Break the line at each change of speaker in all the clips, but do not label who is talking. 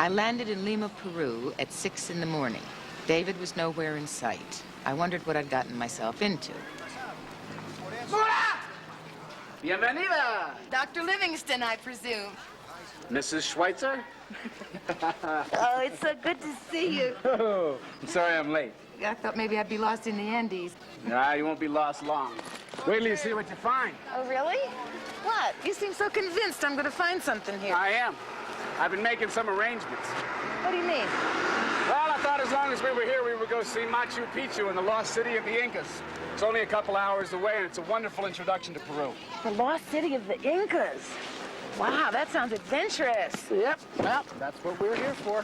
I landed in Lima, Peru at 6 in the morning. David was nowhere in sight. I wondered what I'd gotten myself into.
Bienvenida!
Dr. Livingston, I presume.
Mrs. Schweitzer?
Oh, it's so good to see you.
Oh, I'm sorry I'm late.
I thought maybe I'd be lost in the Andes.
Nah, you won't be lost long. Wait till you see what you find.
Oh, really? What? You seem so convinced I'm going to find something here.
I am. I've been making some arrangements.
What do you mean?
Well, I thought as long as we were here, we would go see Machu Picchu and the lost city of the Incas. It's only a couple hours away, and it's a wonderful introduction to Peru.
The lost city of the Incas. Wow, that sounds adventurous.
Yep, well, that's what we're here for.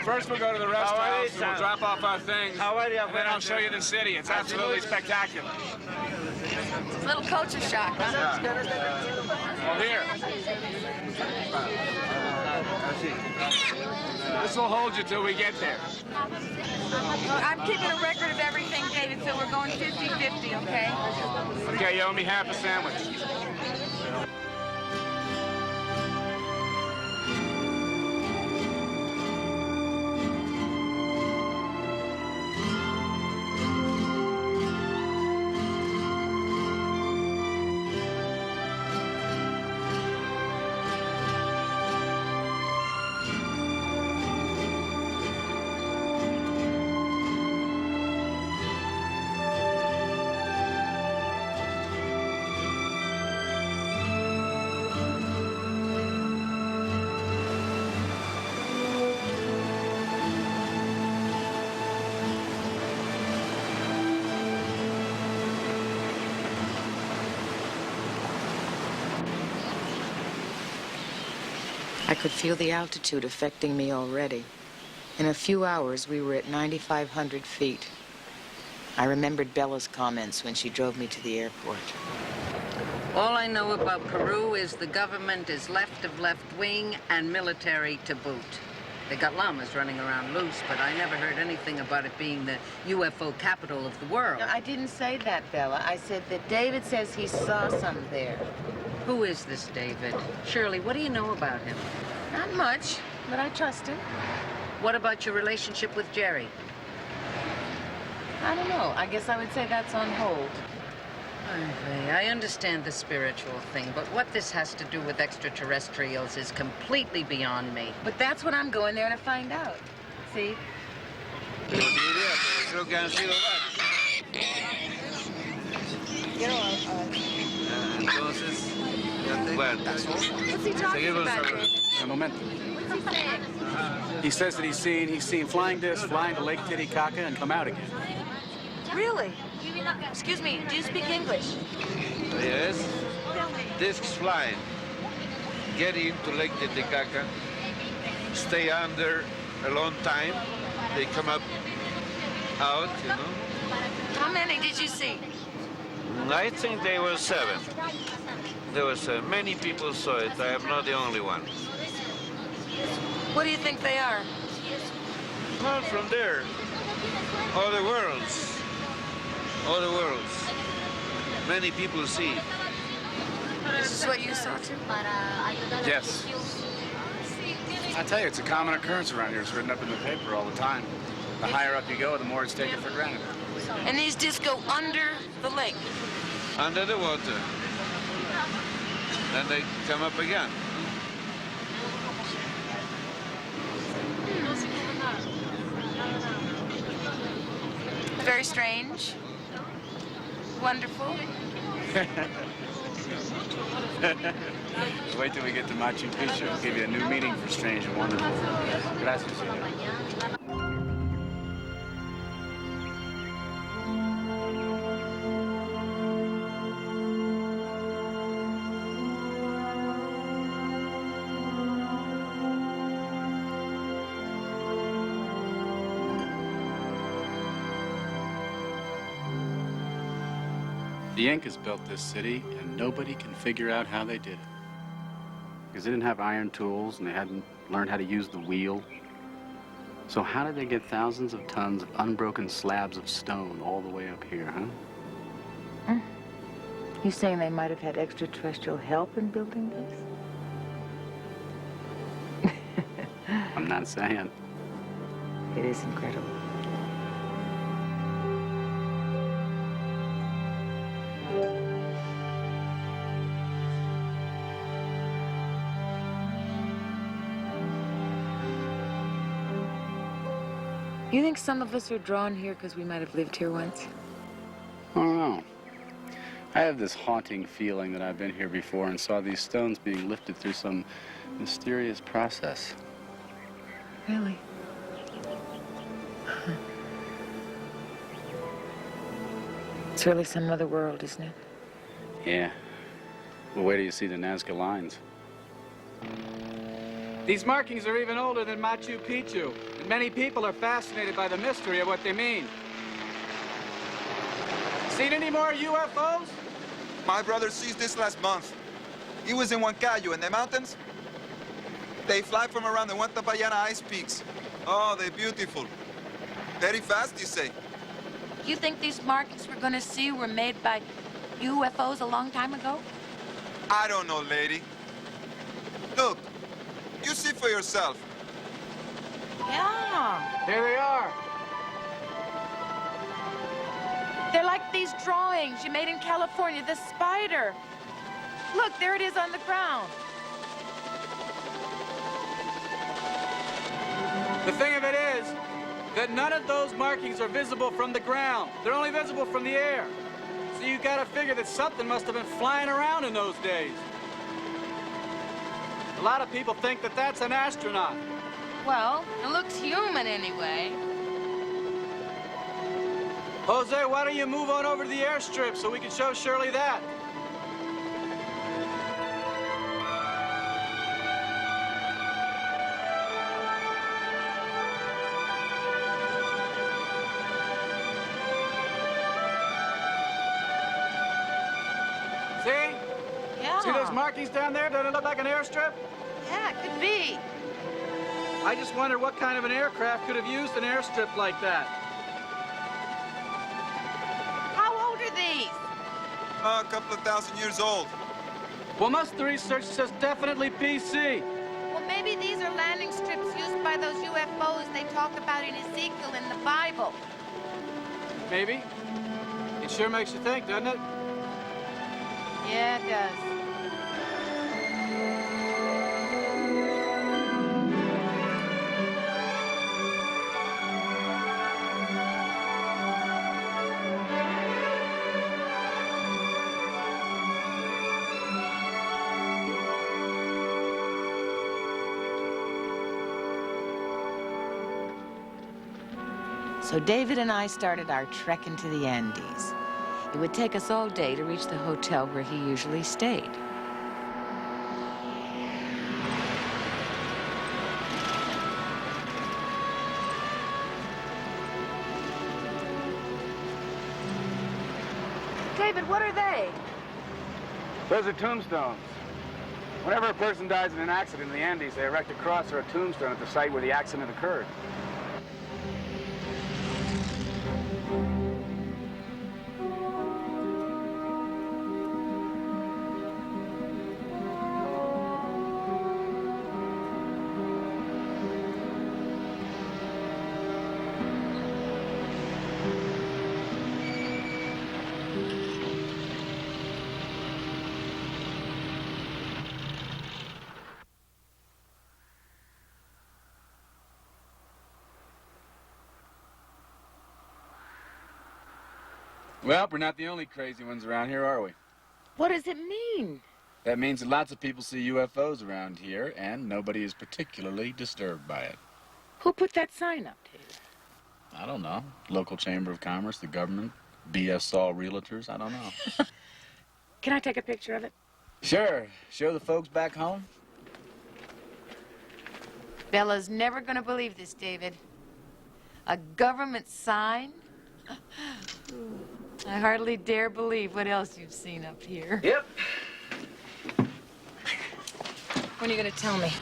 First, we'll go to the rest house and we'll drop off our things. And then I'll show you the city. It's absolutely spectacular.
A little culture shock, huh?
Well, here. This will hold you till we get there.
I'm keeping a record of everything, David, so we're going 50-50, okay?
Okay, you owe me half a sandwich.
I could feel the altitude affecting me already. In a few hours, we were at 9,500 feet. I remembered Bella's comments when she drove me to the airport.
All I know about Peru is the government is left of left wing and military to boot. They got llamas running around loose, but I never heard anything about it being the UFO capital of the world.
No, I didn't say that, Bella. I said that David says he saw some there.
Who is this David? Shirley, what do you know about him?
Not much, but I trust him.
What about your relationship with Jerry?
I don't know. I guess I would say that's on hold.
I understand the spiritual thing, but what this has to do with extraterrestrials is completely beyond me.
But that's what I'm going there to find out. See?
Creo que han sido entonces, bueno,
What's he talking about, David?
Un momento.
What's he saying?
He says that he's seen flying discs flying to Lake Titicaca and come out again.
Really? Excuse me, do you speak English?
yes, discs flying, get into Lake Titicaca, stay under a long time, they come up out, you know.
How many did you see?
I think there were 7. There was many people saw it. I am not the only one.
What do you think they are?
Not from there. Other worlds. Other worlds. Many people see.
This is what you saw too?
Yes. I tell you, it's a common occurrence around here. It's written up in the paper all the time. The higher up you go, the more it's taken for granted.
And these discs go under the lake?
Under the water. Then they come up again.
Very strange. Wonderful.
Wait till we get to Machu Picchu. I'll give you a new meaning for strange and wonderful. Gracias, señor. The Incas built this city, and nobody can figure out how they did it. Because they didn't have iron tools, and they hadn't learned how to use the wheel. So how did they get thousands of tons of unbroken slabs of stone all the way up here, huh?
You saying they might have had extraterrestrial help in building this?
I'm not saying.
It is incredible. You think some of us are drawn here because we might have lived here once?
I don't know. I have this haunting feeling that I've been here before and saw these stones being lifted through some mysterious process.
Really? It's really some other world, isn't it?
Yeah. Well, wait till you see the Nazca lines. These markings are even older than Machu Picchu, and many people are fascinated by the mystery of what they mean. Seen any more UFOs?
My brother sees this last month. He was in Huancayo in the mountains. They fly from around the Huantapayana ice peaks. Oh, they're beautiful. Very fast, you say?
You think these markings we're gonna see were made by UFOs a long time ago?
I don't know, lady. Look, you see for yourself.
Yeah.
Here they are.
They're like these drawings you made in California, the spider. Look, there it is on the ground.
The thing of it is that none of those markings are visible from the ground. They're only visible from the air. So you gotta figure that something must have been flying around in those days. A lot of people think that that's an astronaut.
Well, it looks human anyway.
Jose, why don't you move on over to the airstrip so we can show Shirley that? See?
Yeah.
See those markings down there? Doesn't it look like an airstrip?
Yeah, it could be.
I just wonder what kind of an aircraft could have used an airstrip like that.
How old are these?
A couple of thousand years old.
Well, must the research says definitely BC.
Well, maybe these are landing strips used by those UFOs they talk about in Ezekiel in the Bible.
Maybe. It sure makes you think, doesn't it?
Yeah, it does.
So David and I started our trek into the Andes. It would take us all day to reach the hotel where he usually stayed.
David, what are they?
Those are tombstones. Whenever a person dies in an accident in the Andes, they erect a cross or a tombstone at the site where the accident occurred. Well, we're not the only crazy ones around here, are we?
What does it mean?
That means that lots of people see UFOs around here, and nobody is particularly disturbed by it.
Who put that sign up, David?
I don't know. Local Chamber of Commerce, the government, B.S. Saul Realtors, I don't know.
Can I take a picture of it?
Sure. Show the folks back home.
Bella's never gonna believe this, David. A government sign? I hardly dare believe what else you've seen up here.
Yep.
When are you gonna tell me?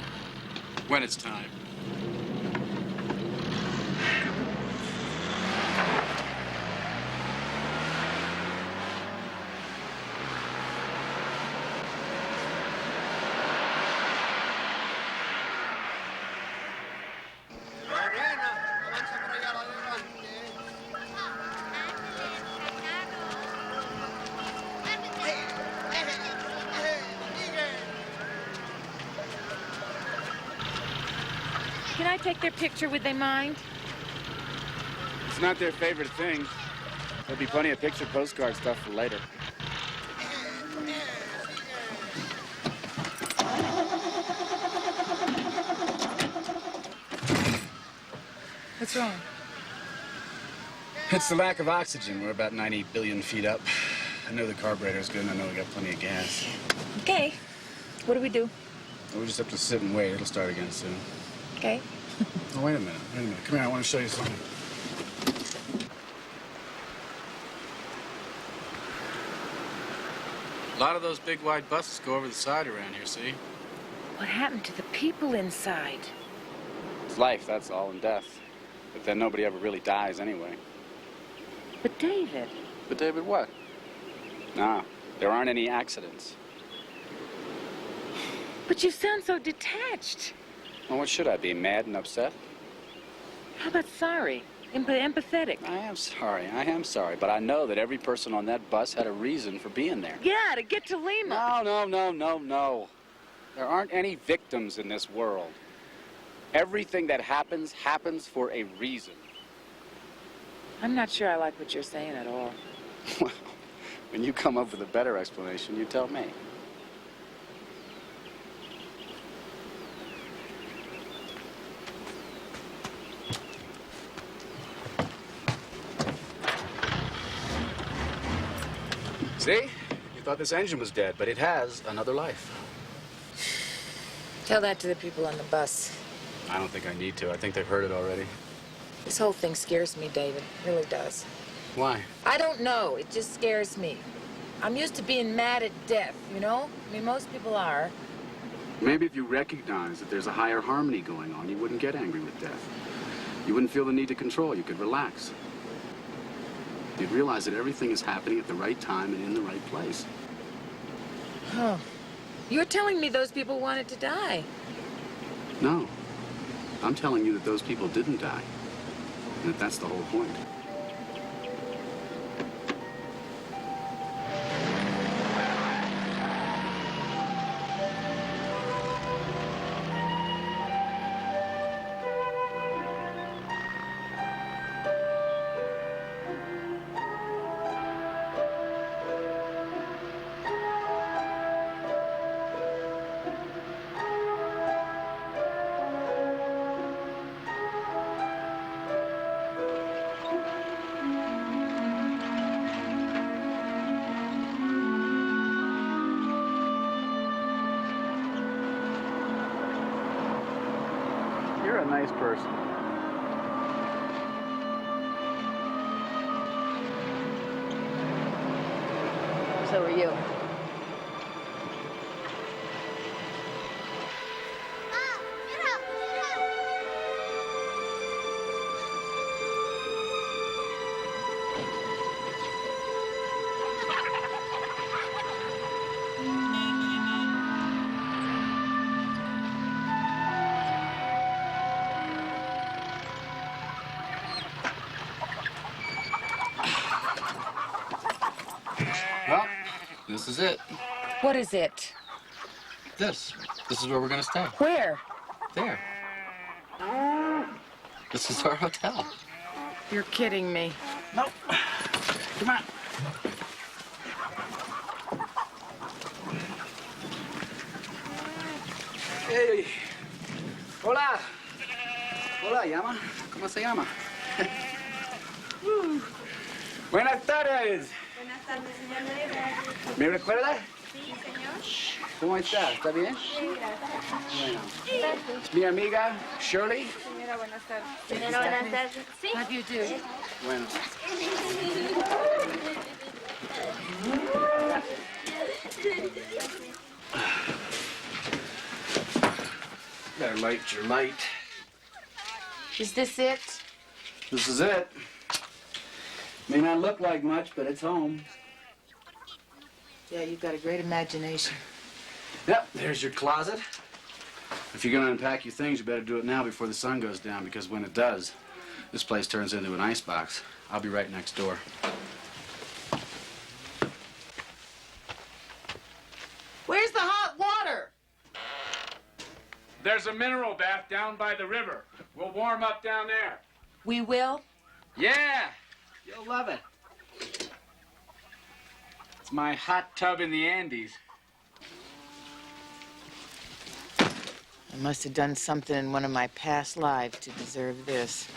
When it's time.
Can I take their picture? Would they mind?
It's not their favorite thing. There'll be plenty of picture postcard stuff for later.
What's wrong?
It's the lack of oxygen. We're about 90 billion feet up. I know the carburetor's good, and I know we got plenty of gas.
Okay. What do we do?
We just have to sit and wait. It'll start again soon.
Okay.
Oh, wait a minute. Wait a minute. Come here. I want to show you something. A lot of those big wide buses go over the side around here, see?
What happened to the people inside?
It's life, that's all, and death. But then nobody ever really dies anyway.
But David.
But David what? No, there aren't any accidents.
But you sound so detached.
Well, what should I be, mad and upset?
How about sorry? Empathetic?
I am sorry, but I know that every person on that bus had a reason for being there.
Yeah, to get to Lima.
No. There aren't any victims in this world. Everything that happens for a reason.
I'm not sure I like what you're saying at all.
Well, when you come up with a better explanation, you tell me. See? You thought this engine was dead, but it has another life.
Tell that to the people on the bus.
I don't think I need to. I think they've heard it already.
This whole thing scares me, David. It really does.
Why?
I don't know. It just scares me. I'm used to being mad at death, you know? I mean, most people are.
Maybe if you recognize that there's a higher harmony going on, you wouldn't get angry with death. You wouldn't feel the need to control. You could relax. You'd realize that everything is happening at the right time and in the right place.
Huh. You're telling me those people wanted to die.
No. I'm telling you that those people didn't die. And that that's the whole point. You're a nice person.
So are you.
Well, this is it.
What is it?
This is where we're gonna stay.
Where?
There. This is our hotel.
You're kidding me.
Nope. Come on. Hey. Hola. Hola, llama. ¿Cómo se llama? Buenas tardes.
Buenas tardes, señor.
¿Me recuerda?
Sí, señor.
¿Cómo está? ¿Está bien?
Sí, gracias.
Bueno. Es mi amiga Shirley.
Señora, buenas tardes. Señora, buenas tardes. Sí.
How do you do?
Bueno. Better light your light.
Is this it?
This is it. May not look like much, but it's home.
Yeah, you've got a great imagination.
Yep, there's your closet. If you're gonna unpack your things, you better do it now before the sun goes down, because when it does, this place turns into an icebox. I'll be right next door.
Where's the hot water?
There's a mineral bath down by the river. We'll warm up down there.
We will?
Yeah, you'll love it. It's my hot tub in the Andes.
I must have done something in one of my past lives to deserve this.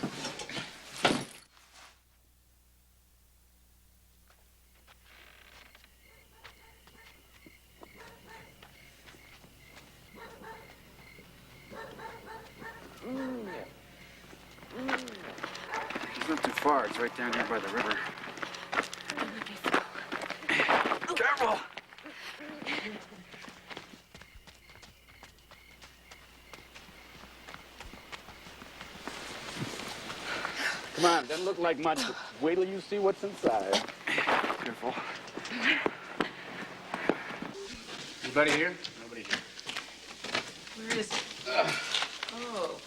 It's not too far. It's right down here by the river. Careful! Come on, doesn't look like much, but wait till you see what's inside. Careful. Anybody here? Nobody here.
Where is it? Oh.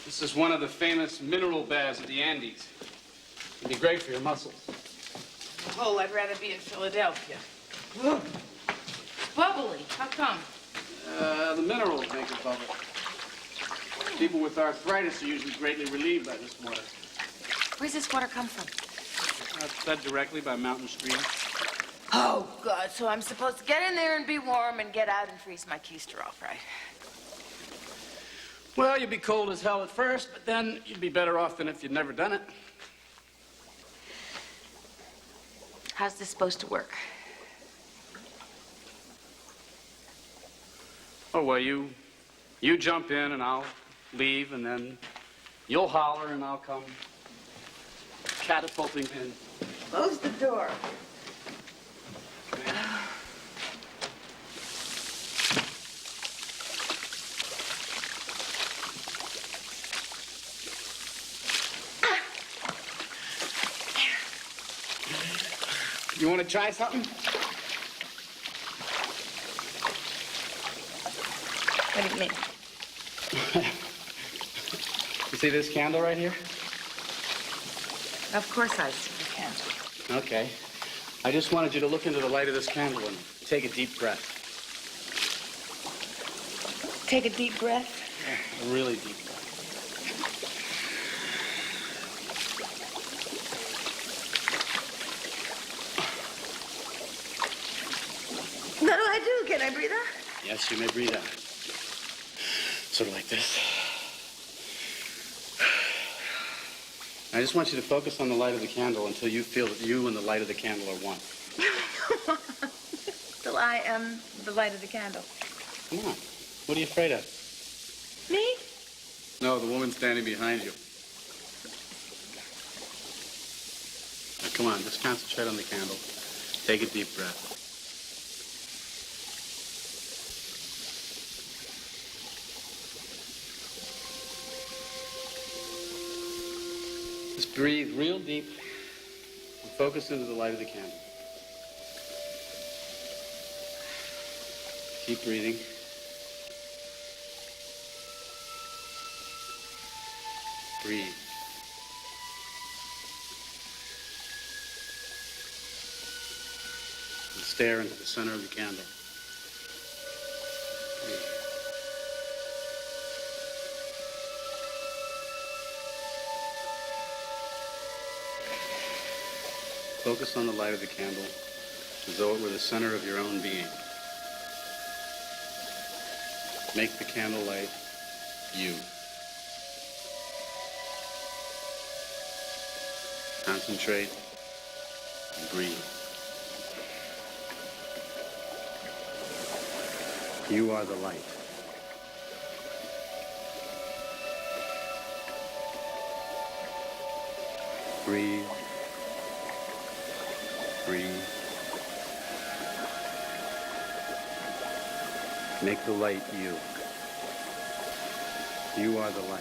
This is one of the famous mineral baths of the Andes. It'd be great for your muscles.
Oh, I'd rather be in Philadelphia. Ugh. It's bubbly. How come?
The minerals make it bubble. People with arthritis are usually greatly relieved by this water.
Where's this water come from?
Fed directly by mountain streams.
Oh, God. So I'm supposed to get in there and be warm and get out and freeze my keister off, right?
Well, you'd be cold as hell at first, but then you'd be better off than if you'd never done it.
How's this supposed to work?
Oh, well, you jump in and I'll leave, and then you'll holler and I'll come catapulting in.
Close the door.
You want to try something?
What do you mean?
You see this candle right here?
Of course I see the candle.
Okay. I just wanted you to look into the light of this candle and take a deep breath.
Take a deep breath.
A really deep breath.
What do I do? Can I breathe out?
Yes, you may breathe out. Sort of like this. I just want you to focus on the light of the candle until you feel that you and the light of the candle are one.
Till I am the light of the candle.
Come on. What are you afraid of?
Me?
No, the woman standing behind you. Now, come on, just concentrate on the candle. Take a deep breath. Just breathe real deep and focus into the light of the candle. Keep breathing. Breathe. And stare into the center of the candle. Breathe. Focus on the light of the candle as though it were the center of your own being. Make the candle light you. Concentrate and breathe. You are the light. Breathe. Breathe. Make the light you. You are the light.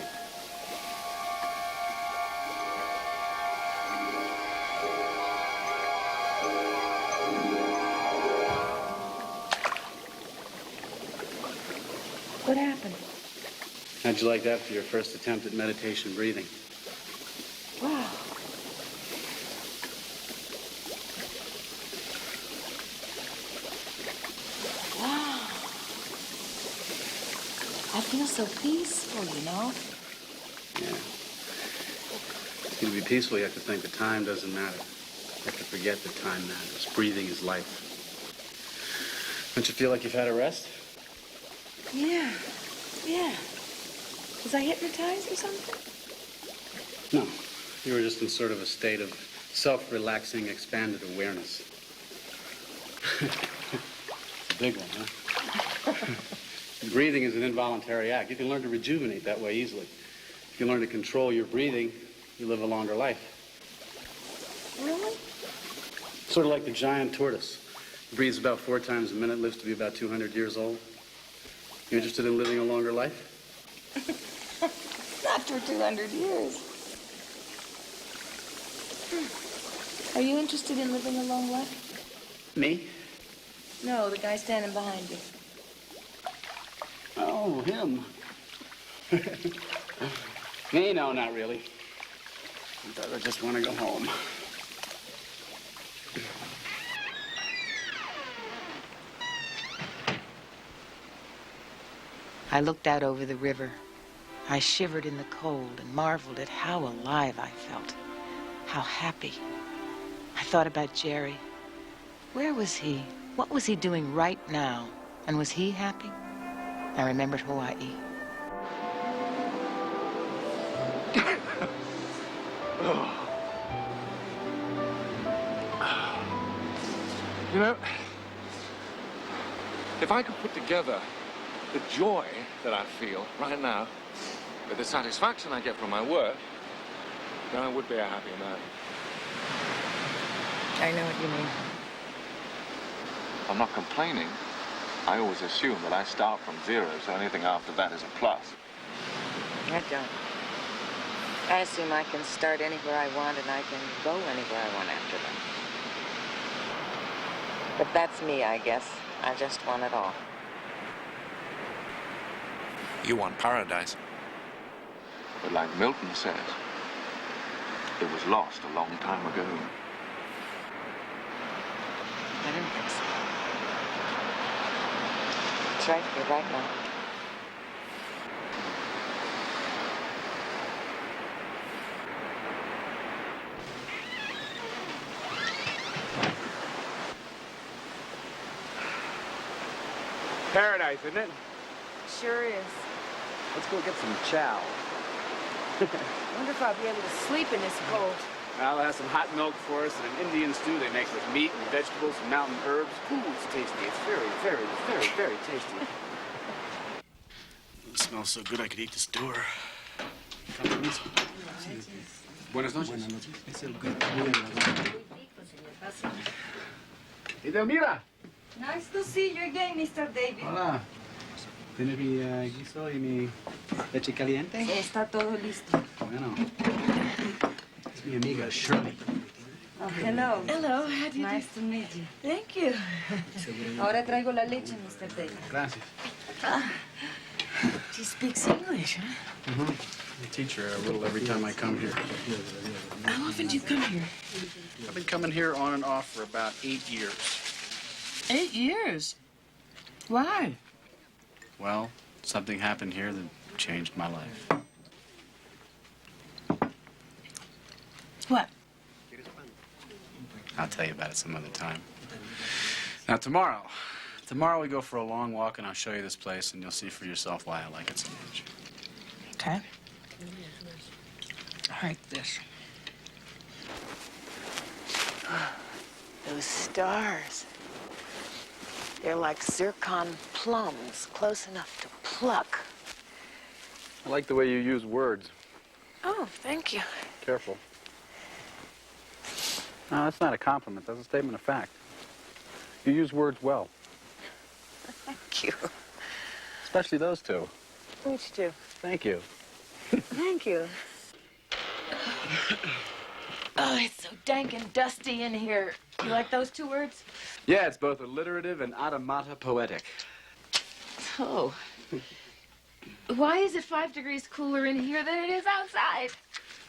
What happened?
How'd you like that for your first attempt at meditation breathing?
Wow. Wow. I feel so peaceful, you know?
Yeah. It's going to be peaceful, you have to think that time doesn't matter. You have to forget that time matters. Breathing is life. Don't you feel like you've had a rest?
Yeah. Yeah. Was I hypnotized or something?
No. You were just in sort of a state of self-relaxing, expanded awareness. It's a big one, huh? Breathing is an involuntary act. You can learn to rejuvenate that way easily. If you learn to control your breathing, you live a longer life.
Really?
Sort of like the giant tortoise. Breathes about 4 times a minute, lives to be about 200 years old. You interested in living a longer life?
Not for 200 years. Are you interested in living a long life?
Me?
No, the guy standing behind you.
Oh, him. Me? No, not really. I just want to go home.
I looked out over the river. I shivered in the cold and marveled at how alive I felt, how happy. I thought about Jerry. Where was he? What was he doing right now? And was he happy? I remembered Hawaii.
You know, if I could put together the joy that I feel right now with the satisfaction I get from my work, then I would be a happy man.
I know what you mean.
I'm not complaining. I always assume that I start from 0, so anything after that is a plus.
I don't. I assume I can start anywhere I want and I can go anywhere I want after that. But that's me, I guess. I just want it all.
You want paradise. But like Milton says, it was lost a long time ago.
I don't think so. It's right here, right now.
Paradise, isn't it?
Sure is.
Let's go get some chow.
Wonder if I'll be able to sleep in this cold.
I'll have some hot milk for us and an Indian stew they make with meat and vegetables and mountain herbs. Ooh, it's tasty. It's very, very, very, very tasty. It smells so good I could eat this door. Buenas noches. Buenas noches. Es el Mira.
Nice to see you again, Mr. David.
Hola. ¿Tiene mi guiso y mi leche caliente?
Está todo listo.
Bueno. Es mi amiga Shirley.
Oh, hello.
Hello, how do you
Nice to meet you.
Thank you.
Ahora traigo la leche, Mr. David.
Gracias.
She speaks English, huh?
I teach her a little every time I come here.
How often do you come here?
I've been coming here on and off for about 8 years.
8 years? Why?
Well, something happened here that changed my life.
What?
I'll tell you about it some other time. Now, tomorrow we go for a long walk, and I'll show you this place, and you'll see for yourself why I like it so much.
Okay. I like this. Those stars. They're like zircon plums, close enough to pluck.
I like the way you use words.
Oh, thank you.
Careful. No, that's not a compliment. That's a statement of fact. You use words well.
Thank you.
Especially those two.
Which two?
Thank you.
Thank you.
Oh, it's so dank and dusty in here. You like those two words?
Yeah, it's both alliterative and automata poetic.
Oh. Why is it 5 degrees cooler in here than it is outside?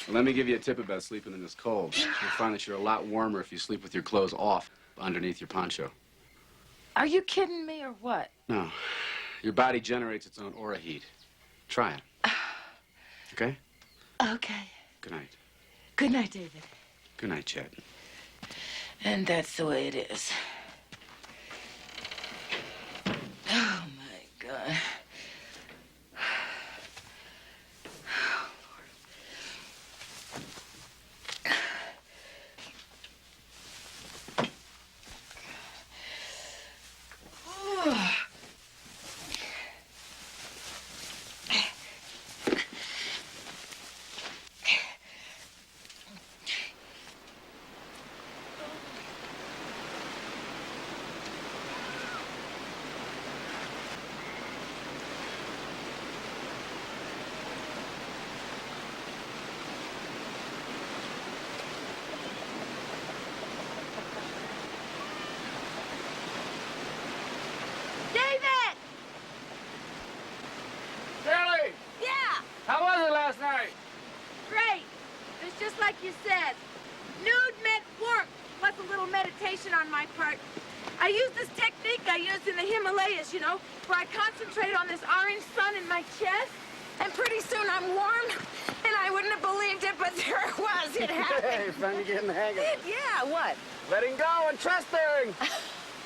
Well, let me give you a tip about sleeping in this cold. You'll find that you're a lot warmer if you sleep with your clothes off underneath your poncho.
Are you kidding me or what?
No. Your body generates its own aura heat. Try it. Okay?
Okay.
Good night.
Good night, David.
Good night, Chet.
And that's the way it is. Oh, my God.
David!
Shirley!
Yeah!
How was it last night?
Great. It's just like you said. Nude meant work, plus a little meditation on my part. I used this technique I used in the Himalayas, you know, where I concentrate on this orange sun in my chest, and pretty soon I'm warm, and I wouldn't have believed it, but there it was. It happened.
Hey, finally getting the hang of it.
Yeah, what?
Letting go and trusting.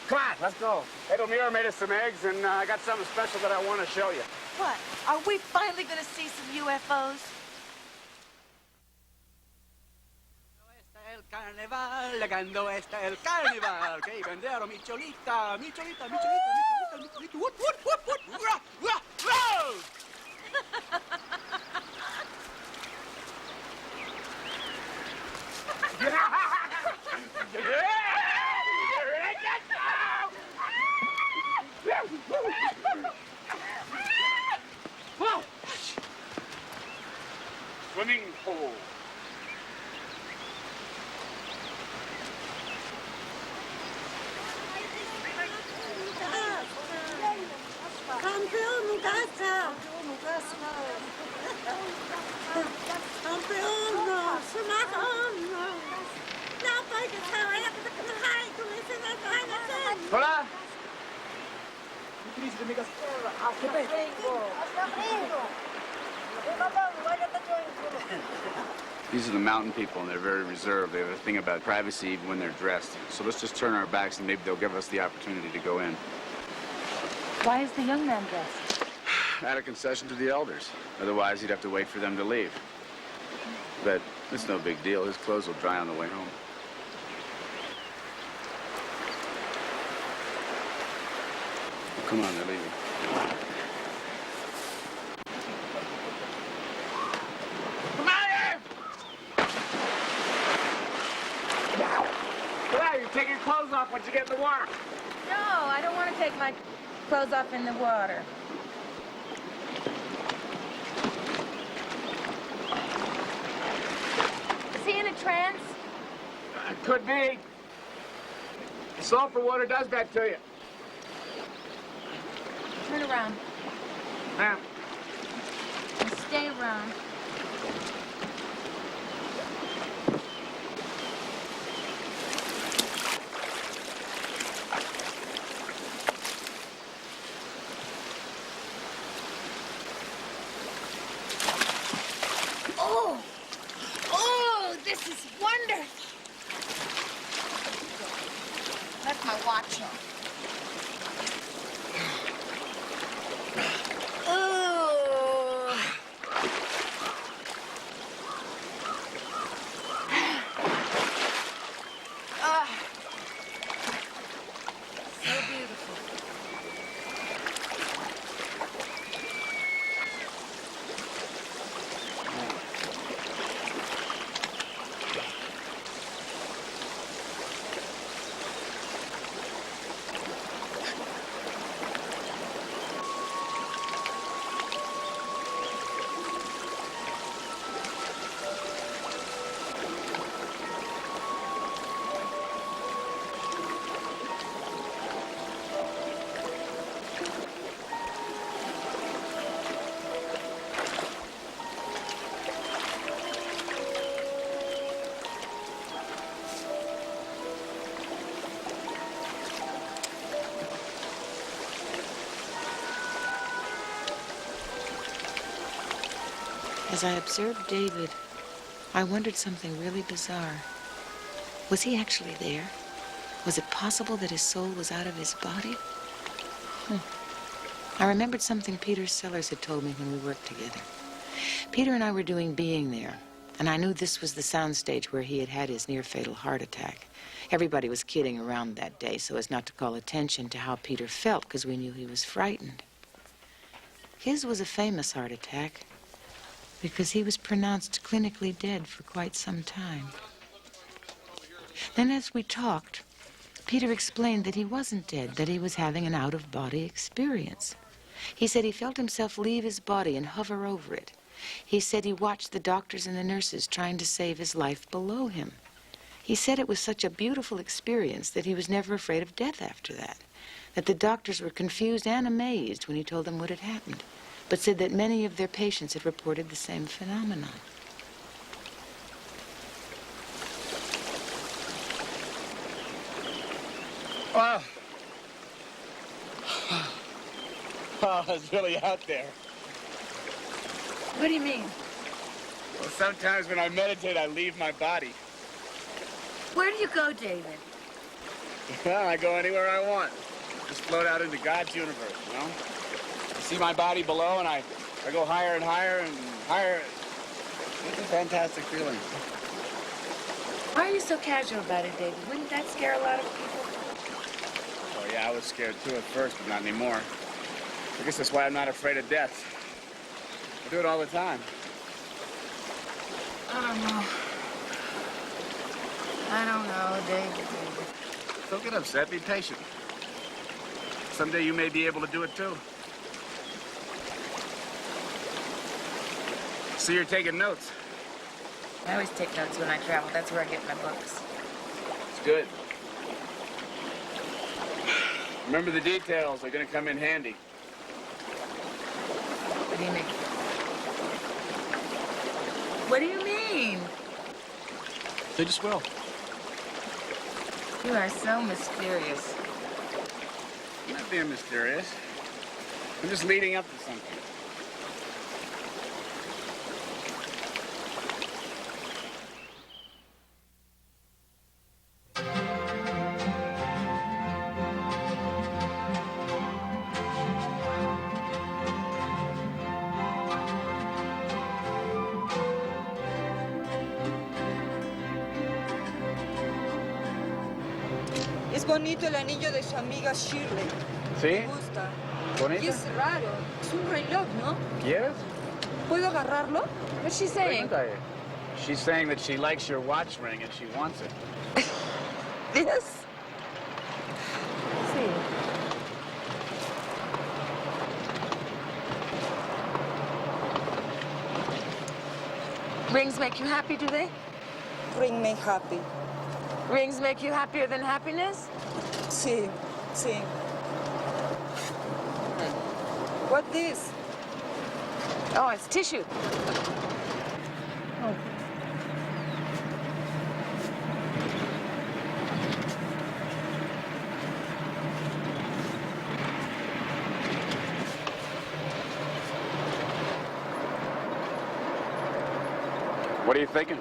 Come on, let's go. Edelmira made us some eggs, and I got something special that I want to show you.
What? Are we finally going to see some UFOs?
El carnaval, cuando está el carnaval, que vendero mi cholita, mi cholita, mi cholita, mi cholita, mi cholita, woot, woot, woot, woot, rah, rah, rah!
Swimming pool.
Campeón, casa. Campeón,
Hola.
These are the mountain people, and they're very reserved. They have a thing about privacy even when they're dressed. So let's just turn our backs, and maybe they'll give us the opportunity to go in.
Why is the young man dressed?
At a concession to the elders. Otherwise, he'd have to wait for them to leave. But it's no big deal. His clothes will dry on the way home. Come on, they're leaving.
Come on in! Hey, you take your clothes off once you get in the water.
No, I don't want to take my clothes off in the water. Is he in a trance?
Could be. Sulfur water does that to you.
Turn around.
Ma'am.
And stay around. Oh, this is wonderful. Left my watch on. Oh.
As I observed David, I wondered something really bizarre. Was he actually there? Was it possible that his soul was out of his body? I remembered something Peter Sellers had told me when we worked together. Peter and I were doing Being There, and I knew this was the soundstage where he had had his near-fatal heart attack. Everybody was kidding around that day so as not to call attention to how Peter felt, because we knew he was frightened. His was a famous heart attack because he was pronounced clinically dead for quite some time. Then as we talked, Peter explained that he wasn't dead, that he was having an out-of-body experience. He said he felt himself leave his body and hover over it. He said he watched the doctors and the nurses trying to save his life below him. He said it was such a beautiful experience that he was never afraid of death after that the doctors were confused and amazed when he told them what had happened, but said that many of their patients had reported the same phenomenon.
Wow. Oh, it's really out there.
What do you mean?
Well, sometimes when I meditate, I leave my body.
Where do you go, David?
Well, I go anywhere I want. Just float out into God's universe, you know? I see my body below, and I go higher and higher and higher. It's a fantastic feeling.
Why are you so casual about it, David? Wouldn't that scare a lot of people?
Oh, yeah, I was scared, too, at first, but not anymore. I guess that's why I'm not afraid of death. I do it all the time.
I don't know, David.
Don't get upset. Be patient. Someday you may be able to do it, too. See, you're taking notes.
I always take notes when I travel. That's where I get my books.
It's good. Remember the details. They're going to come in handy.
What do you mean? What do you mean?
They just will.
You are so mysterious.
I'm not being mysterious. I'm just leading up to something.
Es bonito el anillo de su amiga Shirley.
¿Sí?
Me gusta.
¿Bonito?
Y es raro. Es un reloj, ¿no?
¿Quieres?
¿Puedo agarrarlo?
What's she saying?
Pregúntale. She's saying that she likes your watch ring and she wants it.
Yes. Sí.
Rings make you happy, do they?
Ring me happy.
Rings make you happier than happiness?
Sí, sí. What this?
Oh, it's tissue.
Oh.
What are you thinking?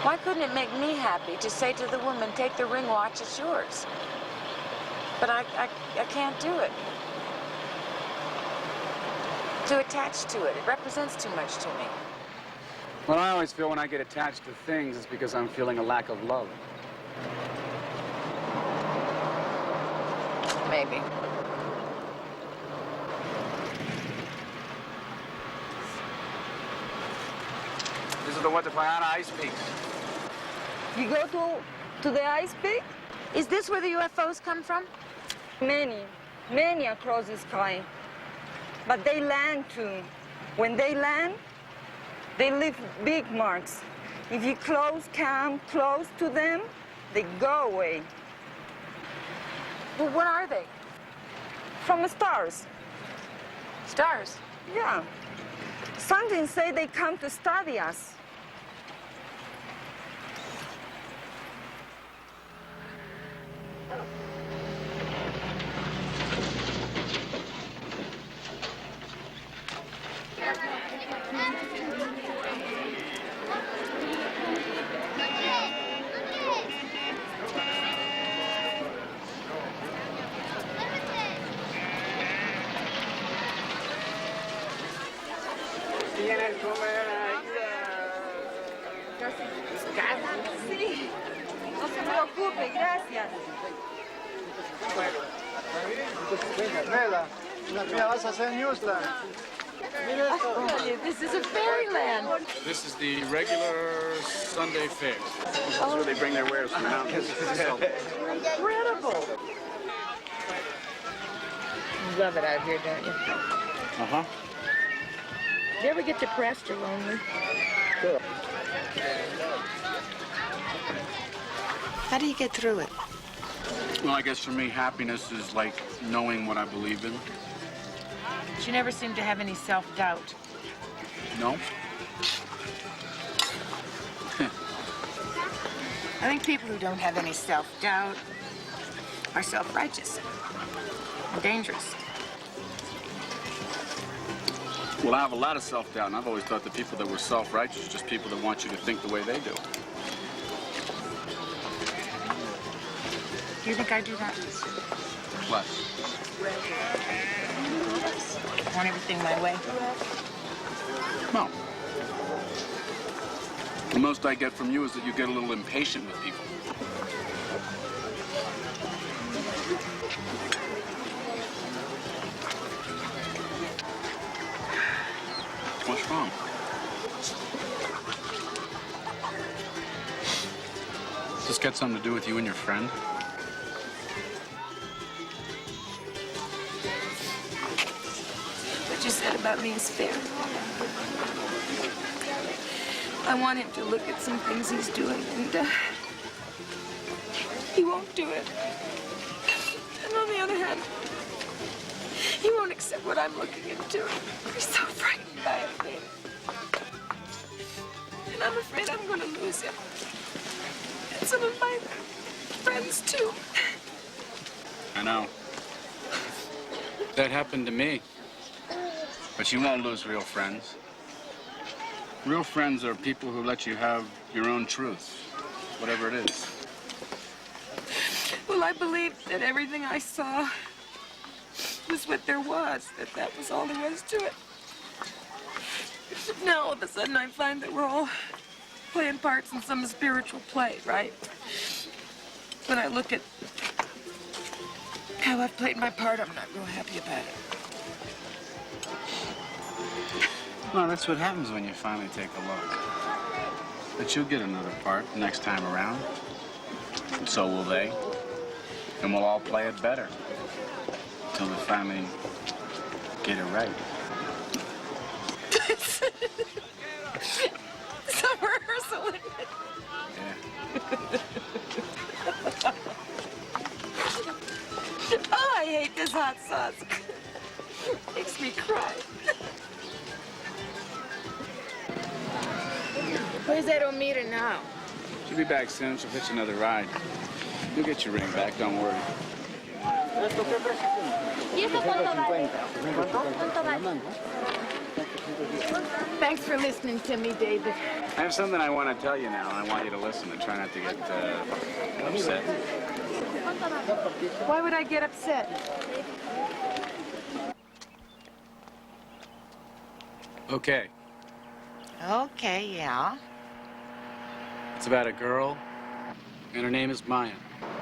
Why couldn't it make me happy to say to the woman, take the ring watch, it's yours? But I can't do it. To attach to it, it represents too much to me.
Well, I always feel when I get attached to things, it's because I'm feeling a lack of love.
Maybe.
This is the Watapayana Ice Peaks.
You go to the ice peak?
Is this where the UFOs come from?
Many across the sky. But they land too. When they land, they leave big marks. If you come close to them, they go away.
Well, what are they?
From stars.
Stars.
Yeah. Something say they come to study us.
¿Quieres comer allá?
Sí. No se preocupe, gracias.
Vela, mira, vas a hacer Newsland. Mira esto.
I tell you, this is a fairyland.
This is the regular Sunday fair. This is where they bring their wares from the mountains.
Incredible. You love it out here, don't you?
Uh-huh.
Do you ever get depressed or lonely?
Sure.
How do you get through it?
Well, I guess for me, happiness is like knowing what I believe in.
But you never seem to have any self-doubt.
No?
I think people who don't have any self-doubt are self-righteous and dangerous.
Well, I have a lot of self-doubt, and I've always thought that people that were self-righteous are just people that want you to think the way they do.
Do you think I do that?
What?
Want everything my way?
No. The most I get from you is that you get a little impatient with people. What's wrong? Does this got something to do with you and your friend?
What you said about me is fair. I want him to look at some things he's doing, and he won't do it. And on the other hand, he won't accept what I'm looking into. He's so frightened by it. And I'm afraid I'm going to lose him. And some of my friends, too.
I know. That happened to me. But you won't lose real friends. Real friends are people who let you have your own truth, whatever it is.
Well, I believed that everything I saw was what there was, that was all there was to it. But now, all of a sudden, I find that we're all playing parts in some spiritual play, right? When I look at how I've played my part, I'm not real happy about it.
Well, that's what happens when you finally take a look. But you'll get another part next time around. And so will they. And we'll all play it better. Until we finally get it right.
Some rehearsal in it.
Yeah.
Oh, I hate this hot sauce. Makes me cry.
Where's that Omira now?
She'll be back soon. She'll hitch another ride. You'll get your ring back, don't worry.
Thanks for listening to me, David.
I have something I want to tell you now, and I want you to listen and try not to get upset.
Why would I get upset?
Okay.
Okay, yeah.
It's about a girl, and her name is Maya.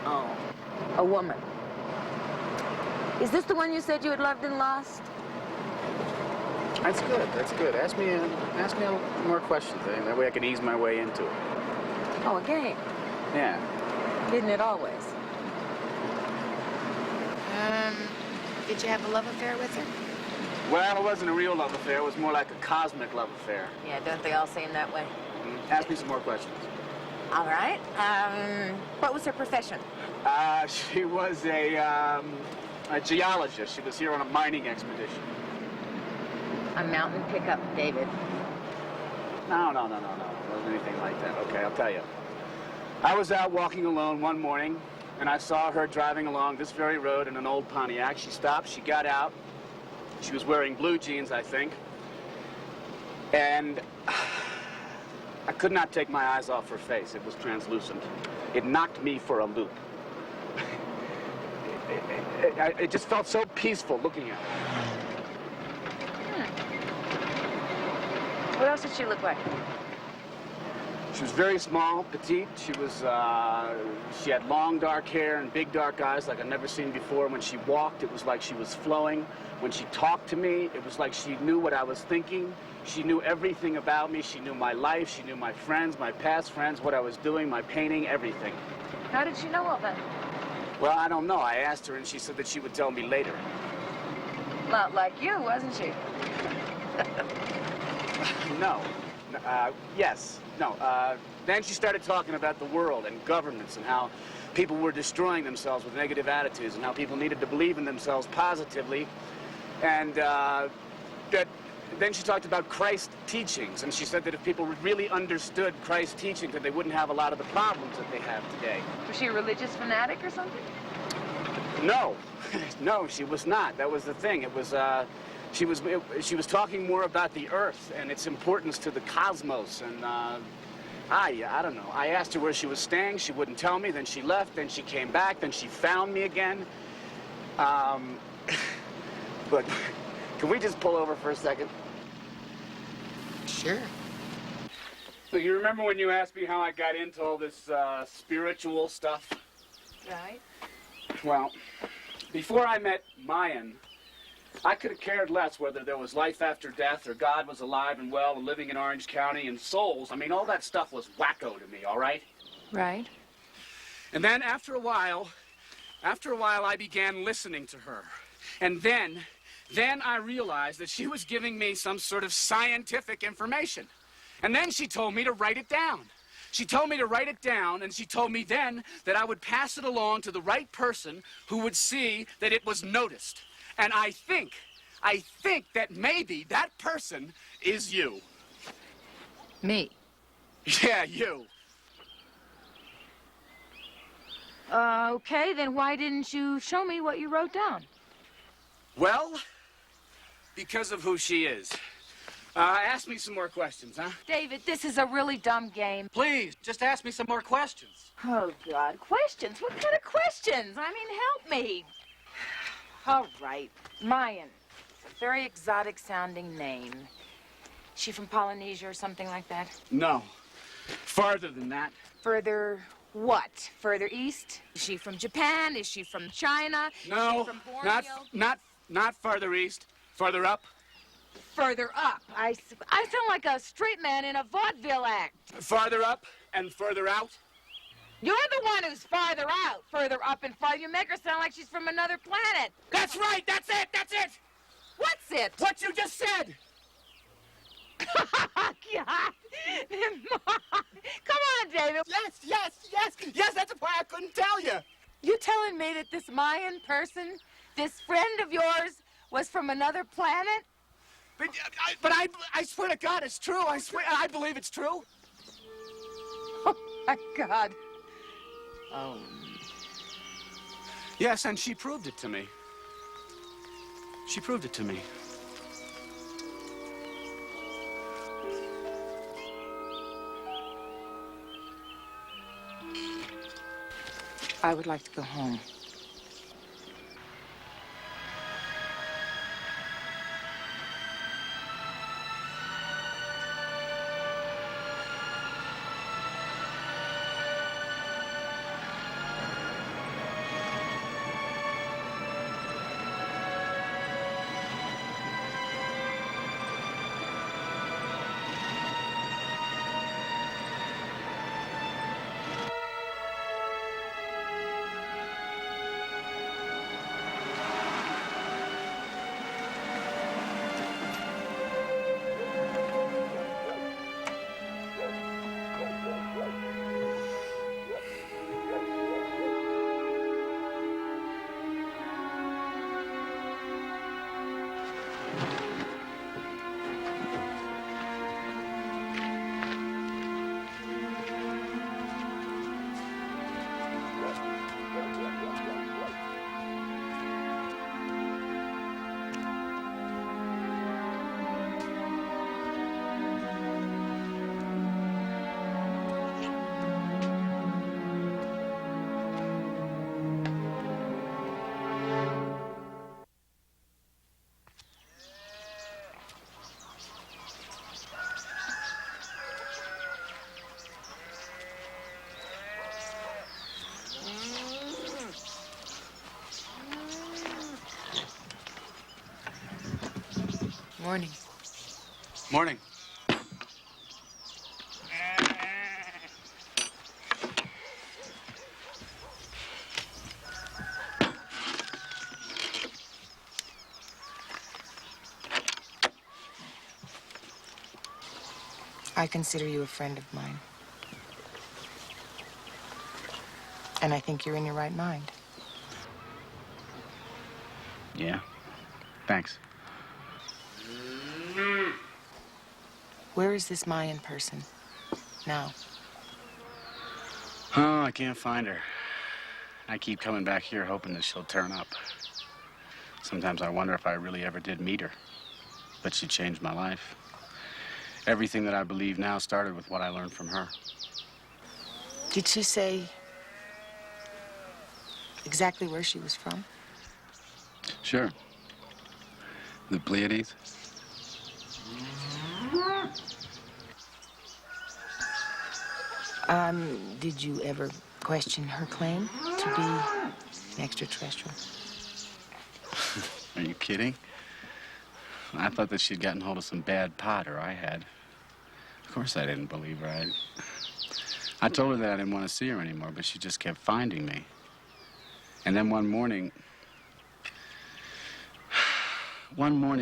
Oh, a woman. Is this the one you said you had loved and lost?
That's good. That's good. Ask me more questions. That way I can ease my way into it.
Oh, a game.
Yeah.
Isn't it always? Did you have a love affair with her?
Well, it wasn't a real love affair. It was more like a cosmic love affair.
Yeah, don't they all seem that way?
Ask me some more questions.
All right. What was her profession?
She was a geologist. She was here on a mining expedition.
A mountain pickup, David.
No. It wasn't anything like that. Okay, I'll tell you. I was out walking alone one morning, and I saw her driving along this very road in an old Pontiac. She stopped, she got out. She was wearing blue jeans, I think. And I could not take my eyes off her face. It was translucent. It knocked me for a loop. It just felt so peaceful looking at her.
What else did she look like?
She was very small, petite. She had long dark hair and big dark eyes like I'd never seen before. When she walked, it was like she was flowing. When she talked to me, it was like she knew what I was thinking. She knew everything about me. She knew my life. She knew my friends, my past friends, what I was doing, my painting, everything.
How did she know all that?
Well, I don't know. I asked her, and she said that she would tell me later.
Not like you, wasn't she?
No. Yes. No. Then she started talking about the world and governments and how people were destroying themselves with negative attitudes and how people needed to believe in themselves positively. And then she talked about Christ's teachings, and she said that if people really understood Christ's teachings, that they wouldn't have a lot of the problems that they have today.
Was she a religious fanatic or something?
No. No, she was not. That was the thing. It was, she was talking more about the Earth and its importance to the cosmos, and I don't know. I asked her where she was staying. She wouldn't tell me. Then she left. Then she came back. Then she found me again. Look, can we just pull over for a second?
Sure.
So you remember when you asked me how I got into all this spiritual stuff?
Right.
Well, before I met Mayan, I could have cared less whether there was life after death or God was alive and well and living in Orange County and souls. I mean, all that stuff was wacko to me, all right?
Right.
And then after a while, I began listening to her. And then I realized that she was giving me some sort of scientific information. And then she told me to write it down. She told me to write it down, and she told me then that I would pass it along to the right person who would see that it was noticed. And I think that maybe that person is you.
Me?
Yeah, you.
Okay, then why didn't you show me what you wrote down?
Well, because of who she is. Ask me some more questions, huh?
David, this is a really dumb game.
Please, just ask me some more questions.
Oh, God. Questions? What kind of questions? I mean, help me. All right. Mayan. Very exotic-sounding name. She from Polynesia or something like that?
No. Farther than that.
Further what? Further east? Is she from Japan? Is she from China?
No,
Is she from Borneo?
not farther east. Farther up.
Further up. I sound like a straight man in a vaudeville act.
Farther up and further out.
You're the one who's farther out. Further up and farther. You make her sound like she's from another planet.
That's right. That's it. That's it.
What's it?
What you just said.
God. Come on, David.
Yes, that's why I couldn't tell you.
You telling me that this Mayan person, this friend of yours, was from another planet?
But I swear to God, it's true. I believe it's true.
Oh, my God. Oh.
Yes, and she proved it to me. She proved it to me.
I would like to go home. Morning.
Morning.
I consider you a friend of mine. And I think you're in your right mind.
Yeah. Thanks.
Where is this Mayan person now?
Oh, I can't find her. I keep coming back here hoping that she'll turn up. Sometimes I wonder if I really ever did meet her. But she changed my life. Everything that I believe now started with what I learned from her.
Did she say exactly where she was from?
Sure. The Pleiades.
Did you ever question her claim to be an extraterrestrial?
Are you kidding? I thought that she'd gotten hold of some bad pot, or I had. Of course I didn't believe her. I told her that I didn't want to see her anymore, but she just kept finding me. And then one morning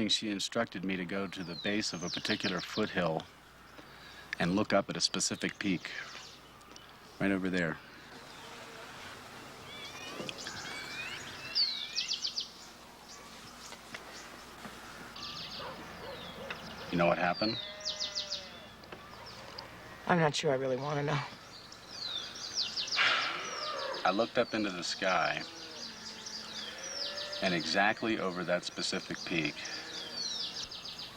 she instructed me to go to the base of a particular foothill and look up at a specific peak. Right over there. You know what happened?
I'm not sure I really want to know.
I looked up into the sky, and exactly over that specific peak,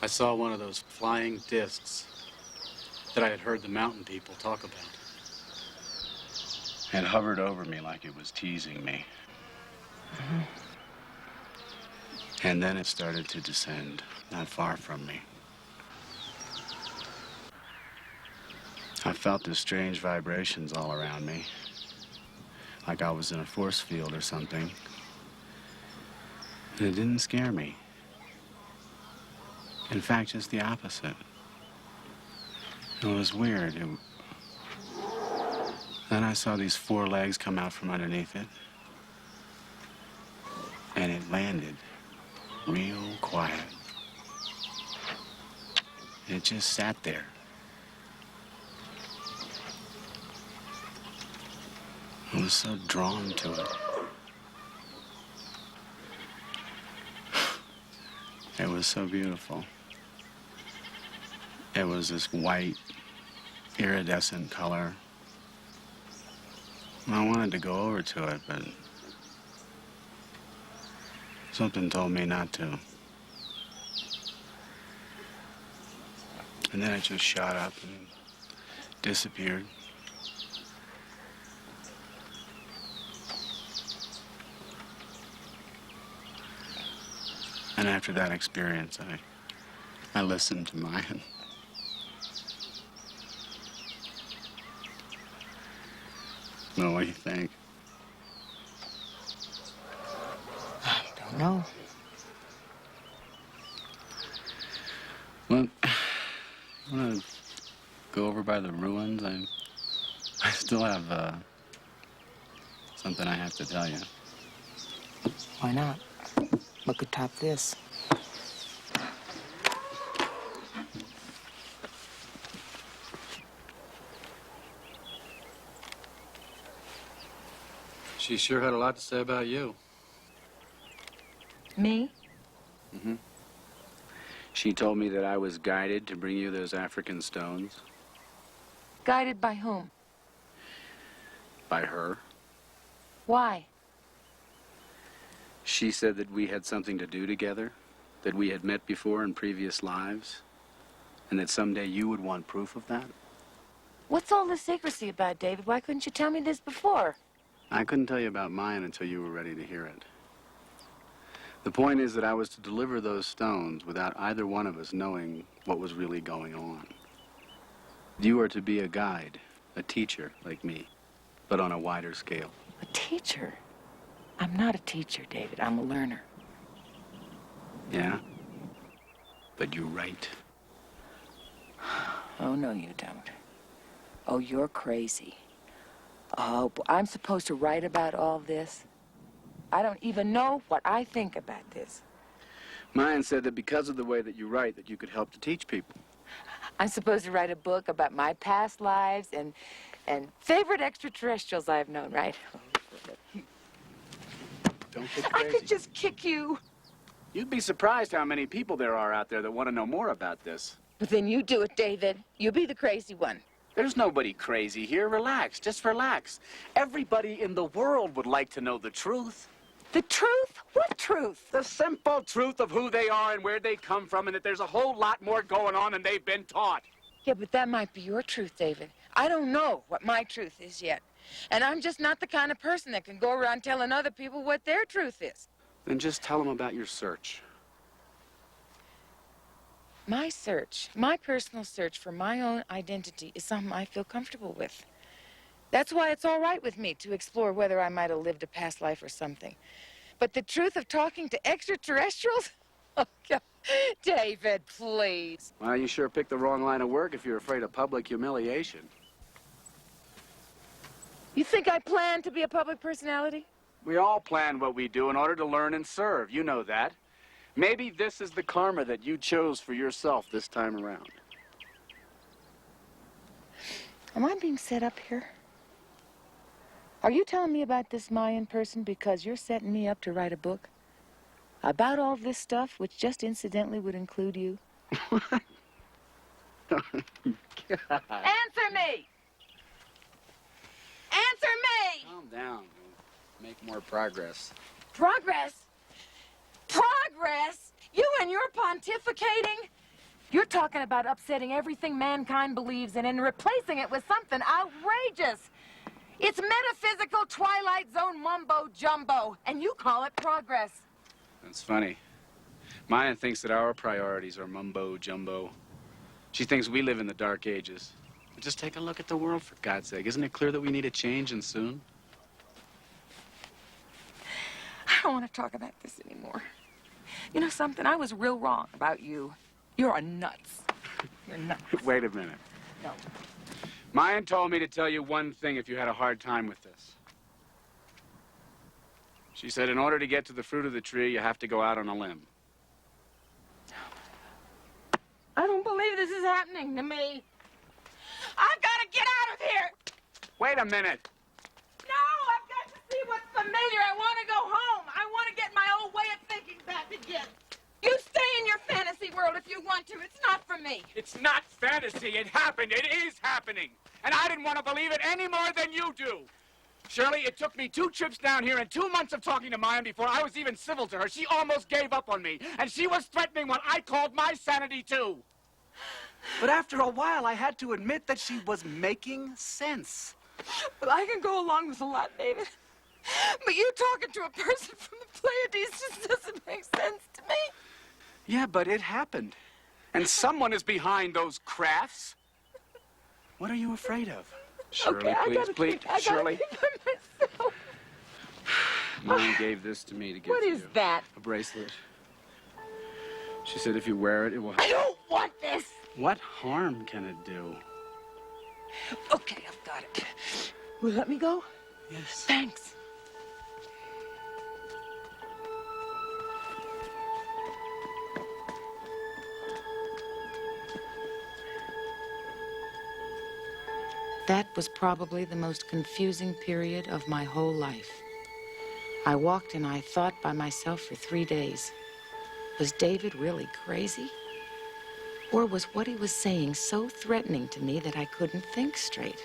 I saw one of those flying discs that I had heard the mountain people talk about. It hovered over me like it was teasing me.
Mm-hmm.
And then it started to descend, not far from me. I felt the strange vibrations all around me, like I was in a force field or something. And it didn't scare me. In fact, just the opposite. It was weird. Then I saw these 4 legs come out from underneath it. And it landed real quiet. It just sat there. I was so drawn to it. It was so beautiful. It was this white, iridescent color. I wanted to go over to it, but something told me not to. And then it just shot up and disappeared. And after that experience, I listened to Mayan. Well, what do you think?
I don't know.
Well, you want to go over by the ruins? I still have something I have to tell you.
Why not? What could top this?
She sure had a lot to say about you.
Me?
Mm-hmm. She told me that I was guided to bring you those African stones.
Guided by whom?
By her.
Why?
She said that we had something to do together, that we had met before in previous lives, and that someday you would want proof of that.
What's all this secrecy about, David? Why couldn't you tell me this before?
I couldn't tell you about mine until you were ready to hear it. The point is that I was to deliver those stones without either one of us knowing what was really going on. You are to be a guide, a teacher like me, but on a wider scale.
A teacher? I'm not a teacher, David. I'm a learner.
Yeah? But you're right.
Oh, no, you don't. Oh, you're crazy. Oh, I'm supposed to write about all this? I don't even know what I think about this.
Mayan said that because of the way that you write, that you could help to teach people.
I'm supposed to write a book about my past lives and favorite extraterrestrials I've known, right?
Don't get
I
crazy.
could just kick you.
You'd be surprised how many people there are out there that want to know more about this.
But then you do it, David. You be the crazy one.
There's nobody crazy here. Relax. Just relax. Everybody in the world would like to know the truth.
The truth? What truth?
The simple truth of who they are and where they come from, and that there's a whole lot more going on than they've been taught.
Yeah, but that might be your truth, David. I don't know what my truth is yet. And I'm just not the kind of person that can go around telling other people what their truth is.
Then just tell them about your search.
My search, my personal search for my own identity is something I feel comfortable with. That's why it's all right with me to explore whether I might have lived a past life or something. But the truth of talking to extraterrestrials? Oh, God. David, please.
Well, you sure picked the wrong line of work if you're afraid of public humiliation.
You think I plan to be a public personality?
We all plan what we do in order to learn and serve. You know that. Maybe this is the karma that you chose for yourself this time around.
Am I being set up here? Are you telling me about this Mayan person because you're setting me up to write a book? About all this stuff, which just incidentally would include you?
God.
Answer me! Answer me!
Calm down. We'll make more progress.
Progress? Progress? You and your pontificating? You're talking about upsetting everything mankind believes in and replacing it with something outrageous. It's metaphysical Twilight Zone mumbo-jumbo, and you call it progress.
That's funny. Maya thinks that our priorities are mumbo-jumbo. She thinks we live in the Dark Ages. But just take a look at the world, for God's sake. Isn't it clear that we need a change, and soon?
I don't want to talk about this anymore. You know something? I was real wrong about you. You're a nuts. You're nuts.
Wait a minute.
No.
Mayan told me to tell you one thing if you had a hard time with this. She said in order to get to the fruit of the tree, you have to go out on a limb.
I don't believe this is happening to me. I've got to get out of here.
Wait a minute.
No, I've got to see what's familiar. I want to go home. I want to get my old way of thinking back again. You stay in your fantasy world if you want to. It's not for me.
It's not fantasy. It happened. It is happening. And I didn't want to believe it any more than you do. Shirley, it took me 2 trips down here and 2 months of talking to Mayan before I was even civil to her. She almost gave up on me. And she was threatening what I called my sanity, too. But after a while, I had to admit that she was making sense.
Well, I can go along with a lot, David. But you talking to a person from the Pleiades just doesn't make sense to me.
Yeah, but it happened. And someone is behind those crafts. What are you afraid of? Shirley,
Okay,
please. Shirley.
Myself.
Mom gave this to me to give
What
to
is
you.
that?
A bracelet. She said if you wear it, it will...
I don't want this.
What harm can it do?
Okay, I've got it. Will you let me go?
Yes.
Thanks. That was probably the most confusing period of my whole life. I walked and I thought by myself for 3 days. Was David really crazy? Or was what he was saying so threatening to me that I couldn't think straight?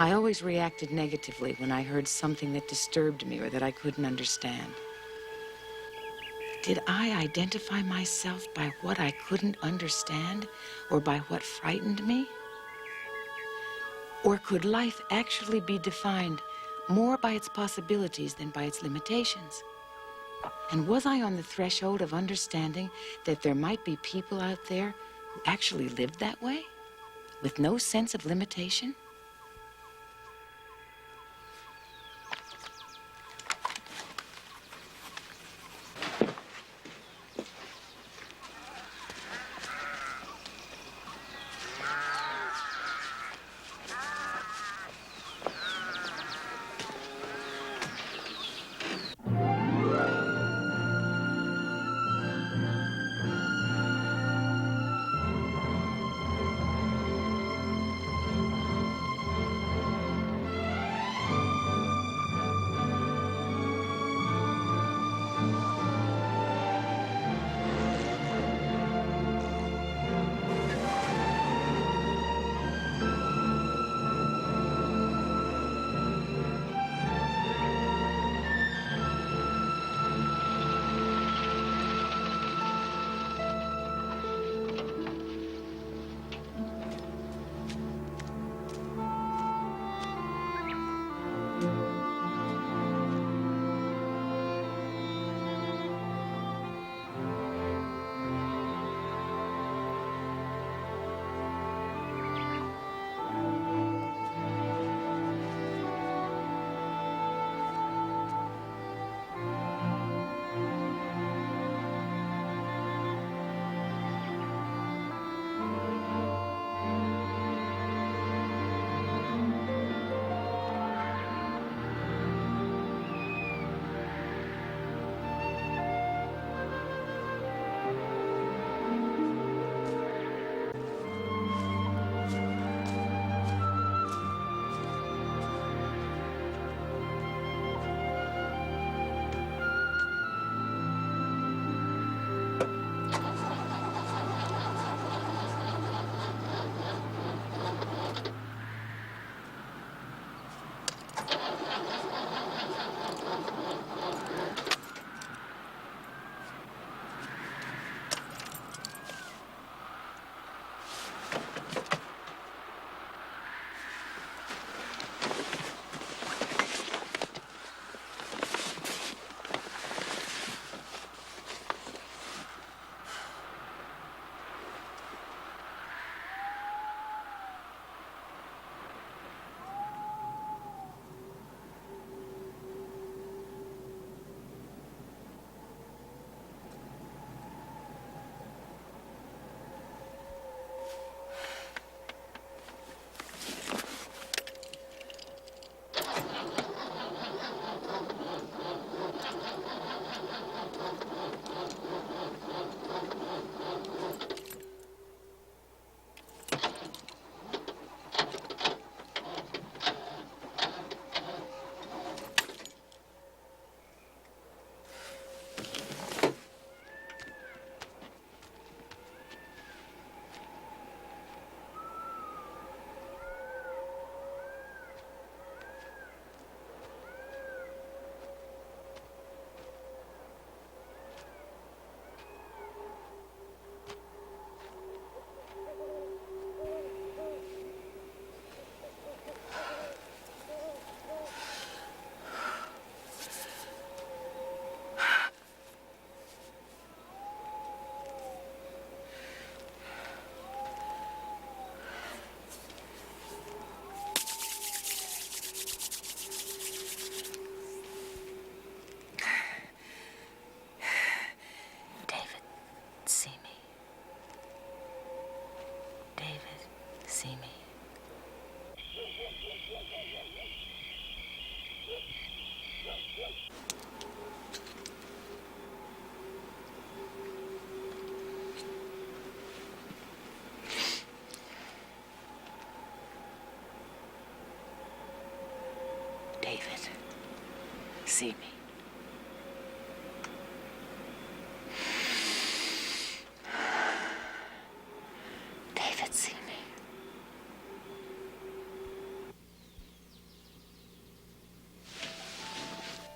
I always reacted negatively when I heard something that disturbed me or that I couldn't understand. Did I identify myself by what I couldn't understand or by what frightened me? Or could life actually be defined more by its possibilities than by its limitations? And was I on the threshold of understanding that there might be people out there who actually lived that way, with no sense of limitation? see me. David, see me. David, see me. David, see me.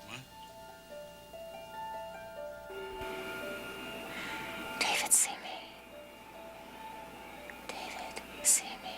What?
David, see me. David, see me.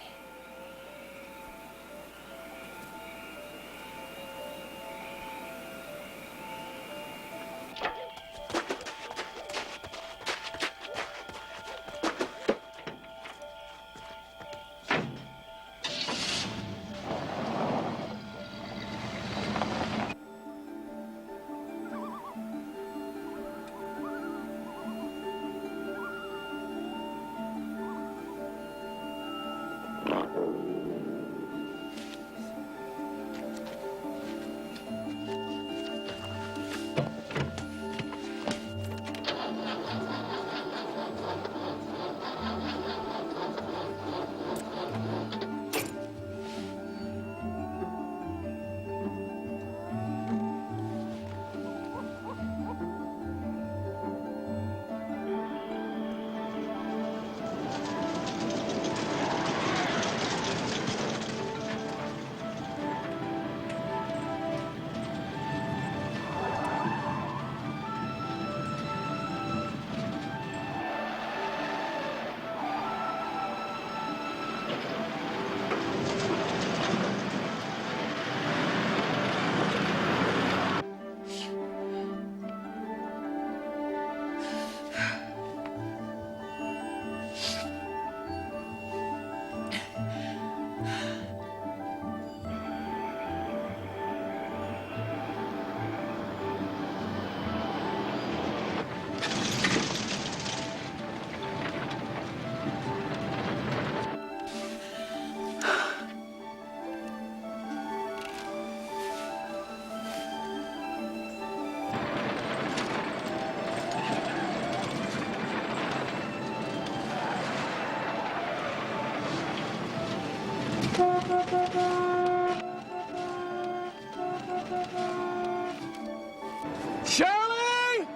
Shirley!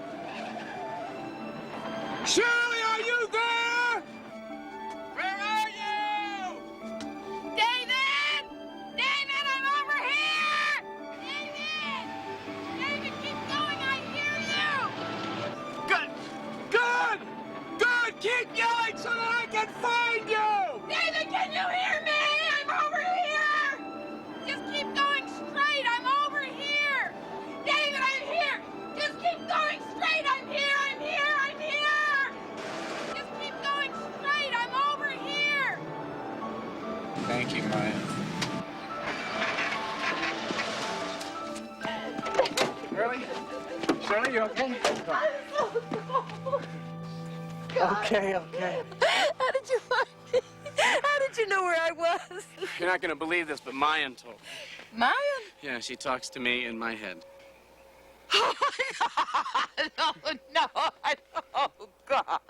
Shirley, are you there? Where are you?
David! David, I'm over here! David! David, keep going, I hear you!
Good! Good! Good! Keep yelling so that I can find you!
David, can you hear me? I'm over here! Just keep going straight, I'm over here! David, I'm here! Just keep going straight, I'm here, I'm here, I'm here! Just keep going straight, I'm over here!
Thank you, Maya. Shirley? Shirley, you okay? Okay, okay.
How did you find me? How did you know where I was?
You're not gonna believe this, but Mayan told me.
Mayan?
Yeah, she talks to me in my head.
Oh, my God. No, oh, God.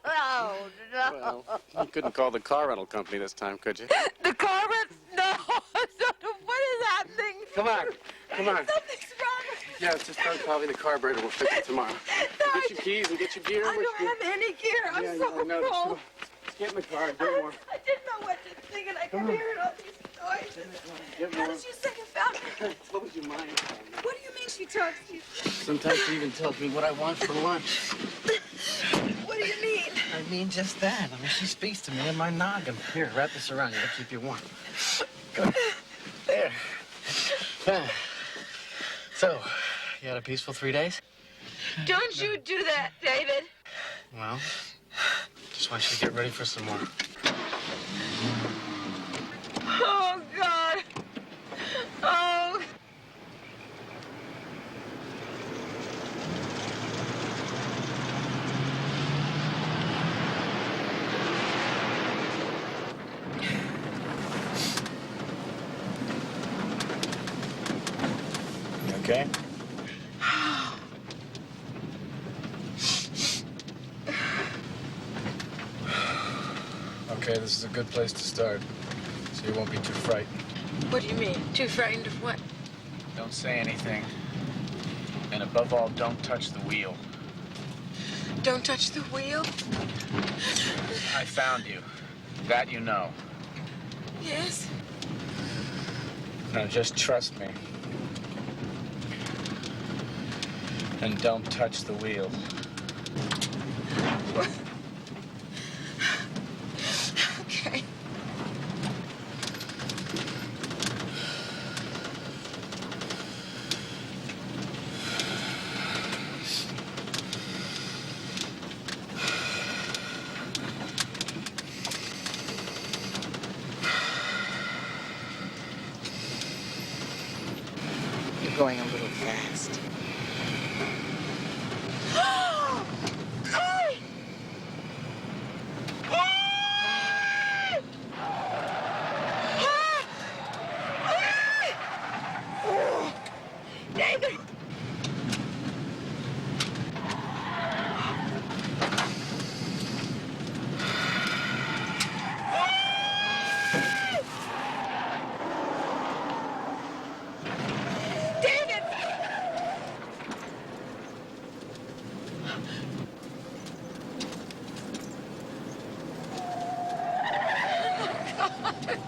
Oh, no.
Well, you couldn't call the car rental company this time, could you?
The car went? No. What is happening?
Come on. Come on.
Something's wrong.
Yeah, it's just start probably the carburetor. We'll fix it tomorrow.
No,
Get your keys and get your gear.
I don't have any gear. I'm so
I know.
cold.
Just get in the car and get more.
I didn't know what to think, and I kept hearing all these noises.
Get
How
more.
did you say you found me?
I told you mine.
What do you mean she talks to you?
Sometimes she even tells me what I want for lunch.
What do you mean?
I mean just that. I mean, she speaks to me in my noggin. Here, wrap this around you. It'll keep you warm. Go. There. Ah. So, you had a peaceful 3 days?
Don't you do that, David.
Well, just want you to get ready for some more.
Oh, God. Oh.
okay? Okay, this is a good place to start, so you won't be too frightened.
What do you mean? Too frightened of what?
Don't say anything. And above all, don't touch the wheel.
Don't touch the wheel?
I found you. That you know.
Yes.
Now just trust me. And don't touch the wheel.
Okay. You're going a little fast.
David! David!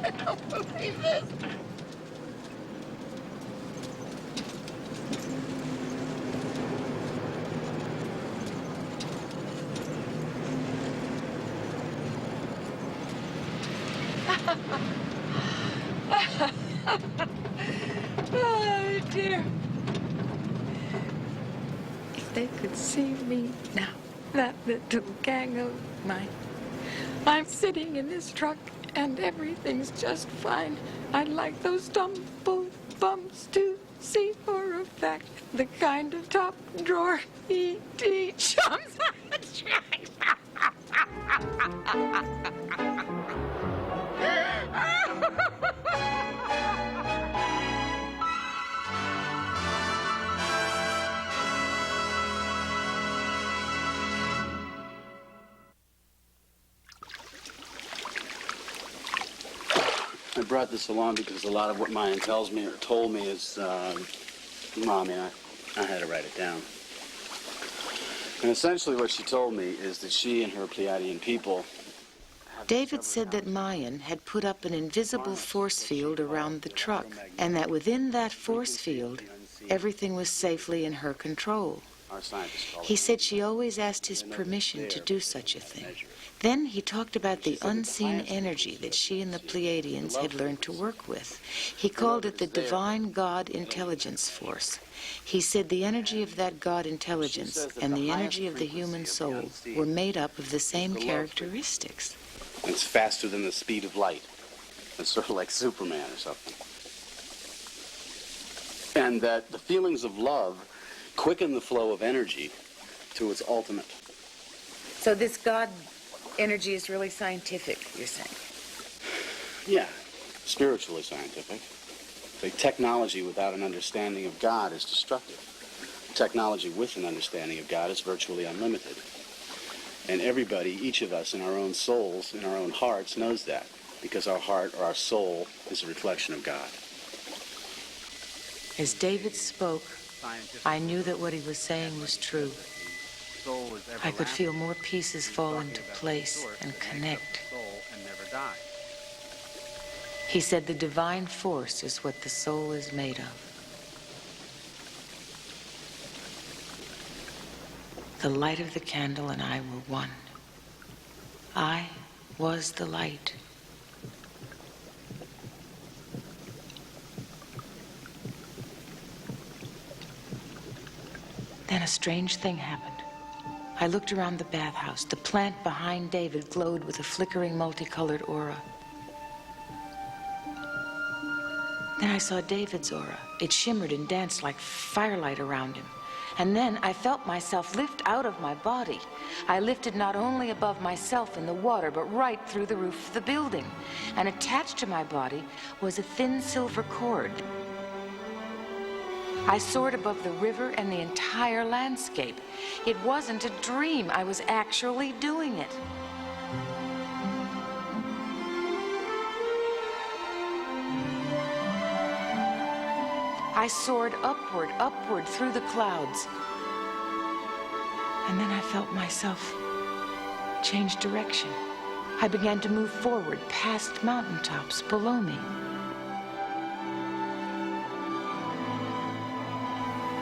I don't believe this. Oh, dear. If they could see me now, that little gang of mine. I'm sitting in this truck and everything's just fine. I'd like those tumble bumps to see for a fact the kind of top drawer E.T. chums attract.
I brought this along because a lot of what Mayan tells me or told me is, well, I mean, I had to write it down. And essentially what she told me is that she and her Pleiadian people...
David said that Mayan had put up an invisible force field around the truck, and that within that force field, everything was safely in her control. He said she always asked his permission to do such a thing. Then he talked about the unseen energy that she and the Pleiadians had learned to work with. He called it the Divine God Intelligence Force. He said the energy of that God intelligence and the energy of the human soul were made up of the same characteristics.
It's faster than the speed of light. It's sort of like Superman or something. And that the feelings of love quicken the flow of energy to its ultimate.
So this God energy is really scientific, you're saying?
Yeah, spiritually scientific. The technology without an understanding of God is destructive. Technology with an understanding of God is virtually unlimited. And everybody, each of us in our own souls, in our own hearts, knows that, because our heart or our soul is a reflection of God.
As David spoke, I knew that what he was saying was true. I could feel more pieces fall into place and connect. He said the divine force is what the soul is made of. The light of the candle and I were one. I was the light. Then a strange thing happened. I looked around the bathhouse. The plant behind David glowed with a flickering multicolored aura. Then I saw David's aura. It shimmered and danced like firelight around him. And then I felt myself lift out of my body. I lifted not only above myself in the water, but right through the roof of the building. And attached to my body was a thin silver cord. I soared above the river and the entire landscape. It wasn't a dream. I was actually doing it. I soared upward, upward through the clouds. And then I felt myself change direction. I began to move forward past mountaintops below me.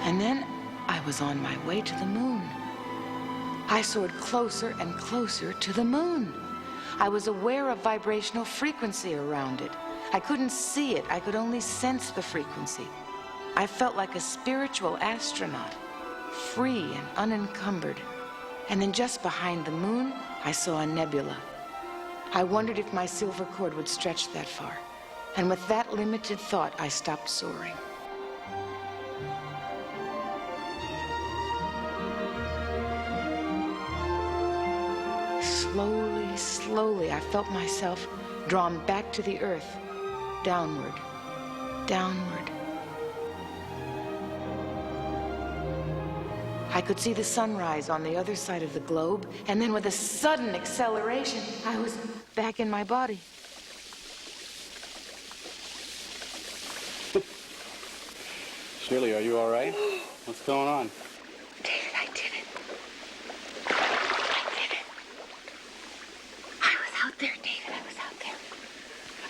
And then I was on my way to the moon. I soared closer and closer to the moon. I was aware of vibrational frequency around it. I couldn't see it. I could only sense the frequency. I felt like a spiritual astronaut, free and unencumbered. And then just behind the moon, I saw a nebula. I wondered if my silver cord would stretch that far. And with that limited thought, I stopped soaring. Slowly, slowly, I felt myself drawn back to the earth, downward, downward. I could see the sunrise on the other side of the globe, and then with a sudden acceleration, I was back in my body.
Shirley, are you all right? What's going on?
David, I did it. I did it. I was out there, David. I was out there.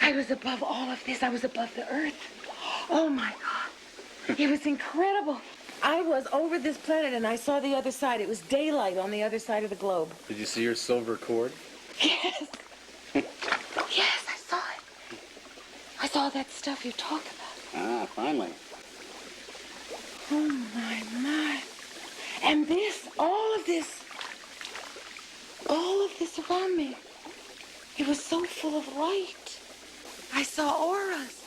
I was above all of this. I was above the earth. Oh, my God. It was incredible. I was over this planet, and I saw the other side. It was daylight on the other side of the globe.
Did you see your silver cord?
Yes. Yes, I saw it. I saw that stuff you talk about.
Ah, finally.
Oh, my. And this, all of this around me, it was so full of light. I saw auras.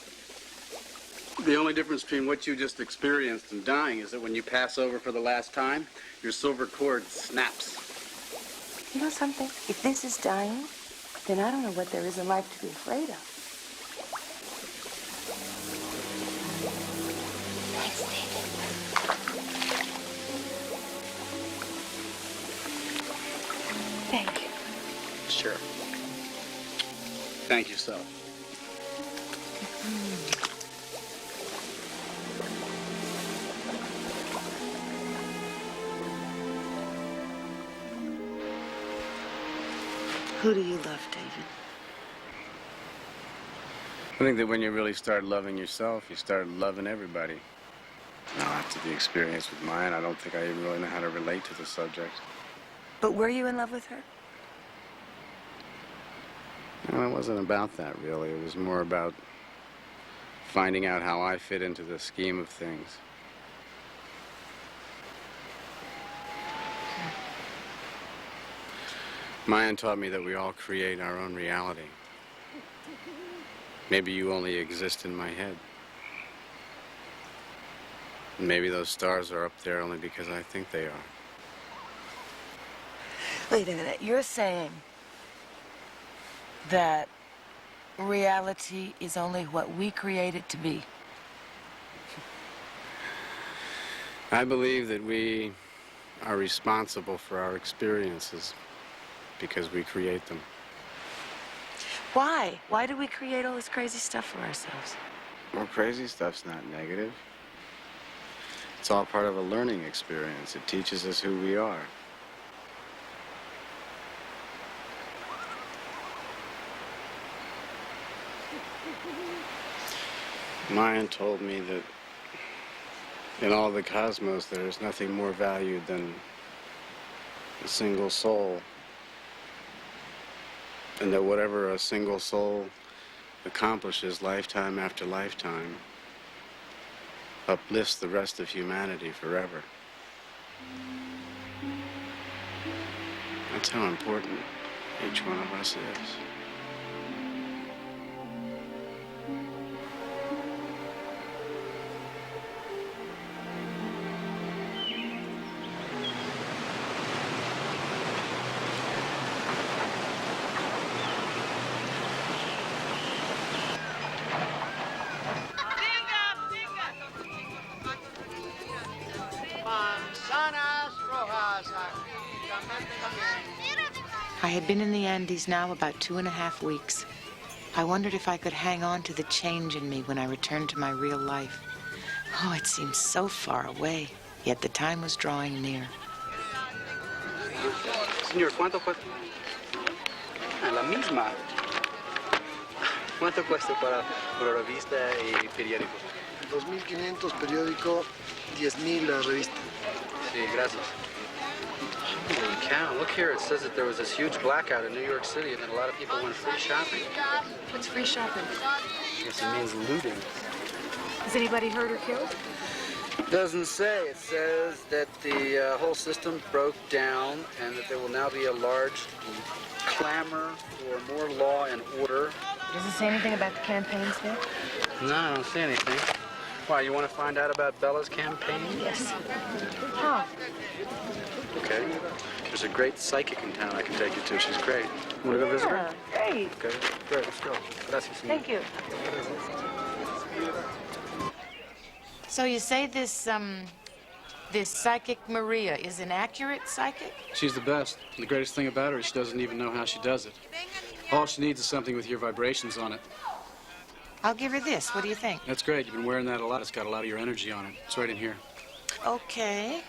The only difference between what you just experienced and dying is that when you pass over for the last time, your silver cord snaps.
You know something? If this is dying, then I don't know what there is in life to be afraid of. Thanks, David. Thank you.
Sure. Thank you, so.
Who do you love, David?
I think that when you really start loving yourself, you start loving everybody. Now, after the experience with mine, I don't think I even really know how to relate to the subject.
But were you in love with her?
No, it wasn't about that, really. It was more about finding out how I fit into the scheme of things. Mayan taught me that we all create our own reality. Maybe you only exist in my head. And maybe those stars are up there only because I think they are.
Wait a minute. You're saying that reality is only what we create it to be?
I believe that we are responsible for our experiences because we create them.
Why? Why do we create all this crazy stuff for ourselves?
Well, crazy stuff's not negative. It's all part of a learning experience. It teaches us who we are. Mayan told me that in all the cosmos there is nothing more valued than a single soul. And that whatever a single soul accomplishes lifetime after lifetime uplifts the rest of humanity forever. That's how important each one of us is.
I had been in the Andes now about 2.5 weeks. I wondered if I could hang on to the change in me when I returned to my real life. Oh, it seemed so far away, yet the time was drawing near.
Señor, ¿cuánto cuesta? La misma. ¿Cuánto cuesta para revista y periódico?
2.500 periódico, 10.000 la revista.
Sí, gracias. Holy cow, look here. It says that there was this huge blackout in New York City and that a lot of people went free shopping.
What's free shopping?
I guess it means looting.
Is anybody hurt or killed?
Doesn't say. It says that the whole system broke down and that there will now be a large clamor for more law and order.
Does it say anything about the campaign, Smith?
No, I don't see anything. Why, you want to find out about Bella's campaign?
Yes. How?
Okay. There's a great psychic in town I can take you to. She's great. Want to go visit her?
Great.
Okay, great. Let's go. Gracias, señor.
Thank you.
So you say this psychic Maria is an accurate psychic?
She's the best. The greatest thing about her is she doesn't even know how she does it. All she needs is something with your vibrations on it.
I'll give her this. What do you think?
That's great. You've been wearing that a lot. It's got a lot of your energy on it. It's right in here.
Okay.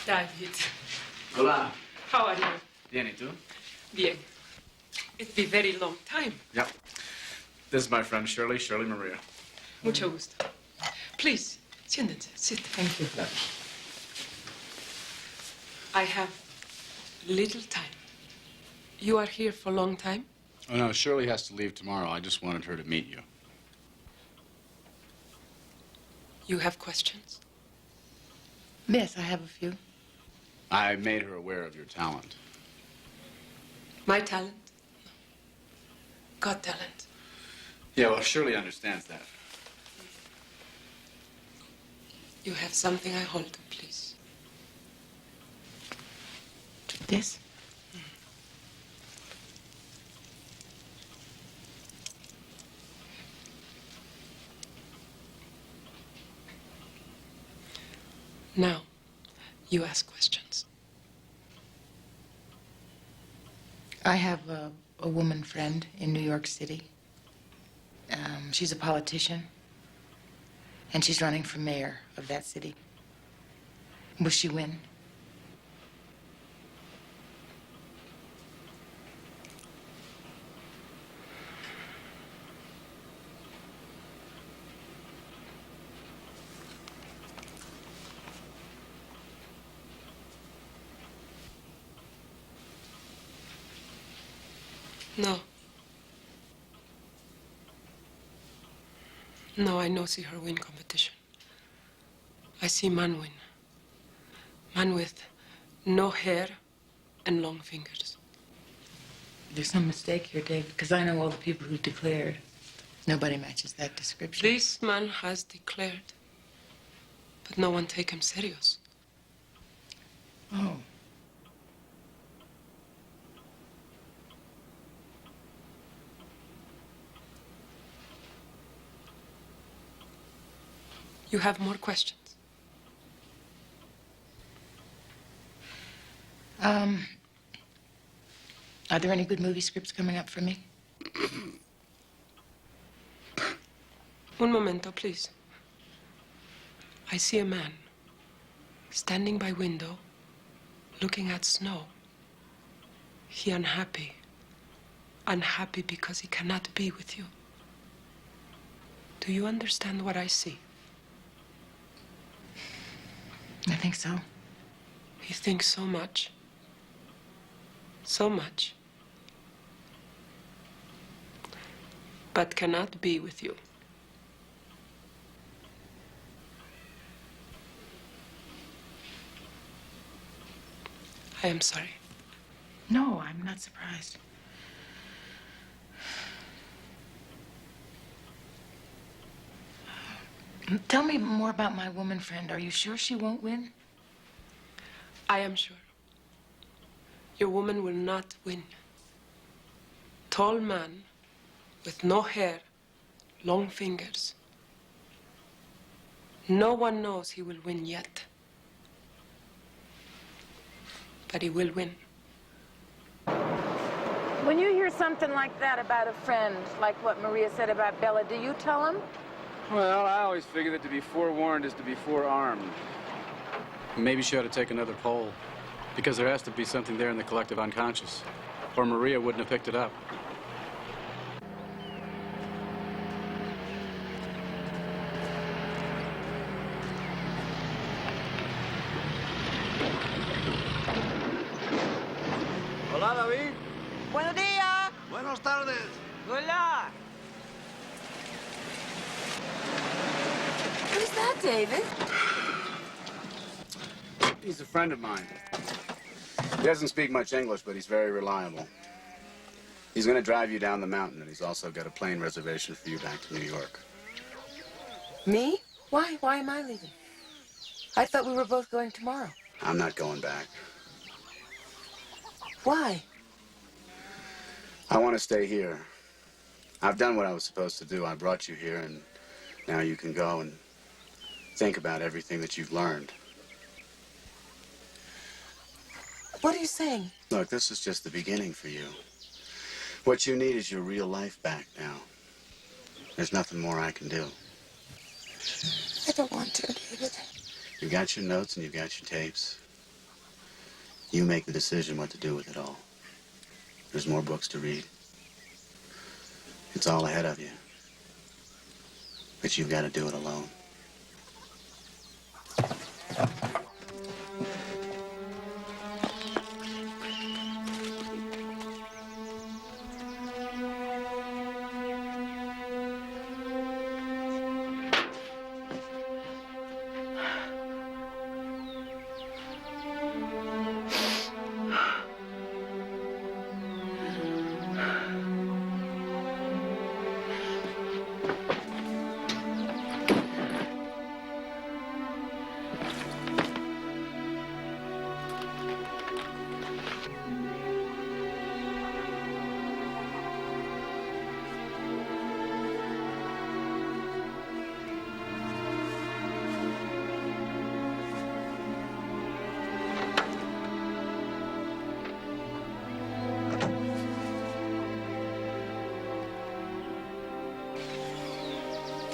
David,
Hola.
how are you?
Bien, ¿y tú?
Bien. It's been a very long time.
Yep. This is my friend Shirley Maria.
Mucho gusto. Please, siéntense. Sit.
Thank you.
I have little time. You are here for a long time?
Oh, no, Shirley has to leave tomorrow. I just wanted her to meet you.
You have questions?
Yes, I have a few.
I made her aware of your talent.
My talent? No. God talent.
Yeah, well, Shirley understands that.
You have something I hold to, please.
This?
Now, you ask questions.
I have a woman friend in New York City. She's a politician, and she's running for mayor of that city. Will she win?
No. No, I no see her win competition. I see man win. Man with no hair and long fingers.
There's some mistake here, Dave, because I know all the people who declared. Nobody matches that description.
This man has declared, but no one take him serious.
Oh.
You have more questions?
Are there any good movie scripts coming up for me?
Un momento, please. I see a man standing by window, looking at snow. He unhappy. Unhappy because he cannot be with you. Do you understand what I see?
I think so.
He thinks so much. So much. But cannot be with you. I am sorry.
No, I'm not surprised. Tell me more about my woman friend. Are you sure she won't win?
I am sure. Your woman will not win. Tall man with no hair, long fingers. No one knows he will win yet. But he will win.
When you hear something like that about a friend, like what Maria said about Bella, do you tell him?
Well, I always figure that to be forewarned is to be forearmed.
Maybe she ought to take another poll, because there has to be something there in the collective unconscious, or Maria wouldn't have picked it up.
Hola, David.
Buenos días.
Buenas tardes.
Hola. Who's that, David?
He's a friend of mine. He doesn't speak much English, but he's very reliable. He's going to drive you down the mountain, and he's also got a plane reservation for you back to New York.
Me? Why? Why am I leaving? I thought we were both going tomorrow.
I'm not going back.
Why?
I want to stay here. I've done what I was supposed to do. I brought you here, and now you can go and think about everything that you've learned.
What are you saying?
Look, this is just the beginning for you. What you need is your real life back now. There's nothing more I can do.
I don't want to, David.
You've got your notes and you've got your tapes. You make the decision what to do with it all. There's more books to read. It's all ahead of you. But you've got to do it alone.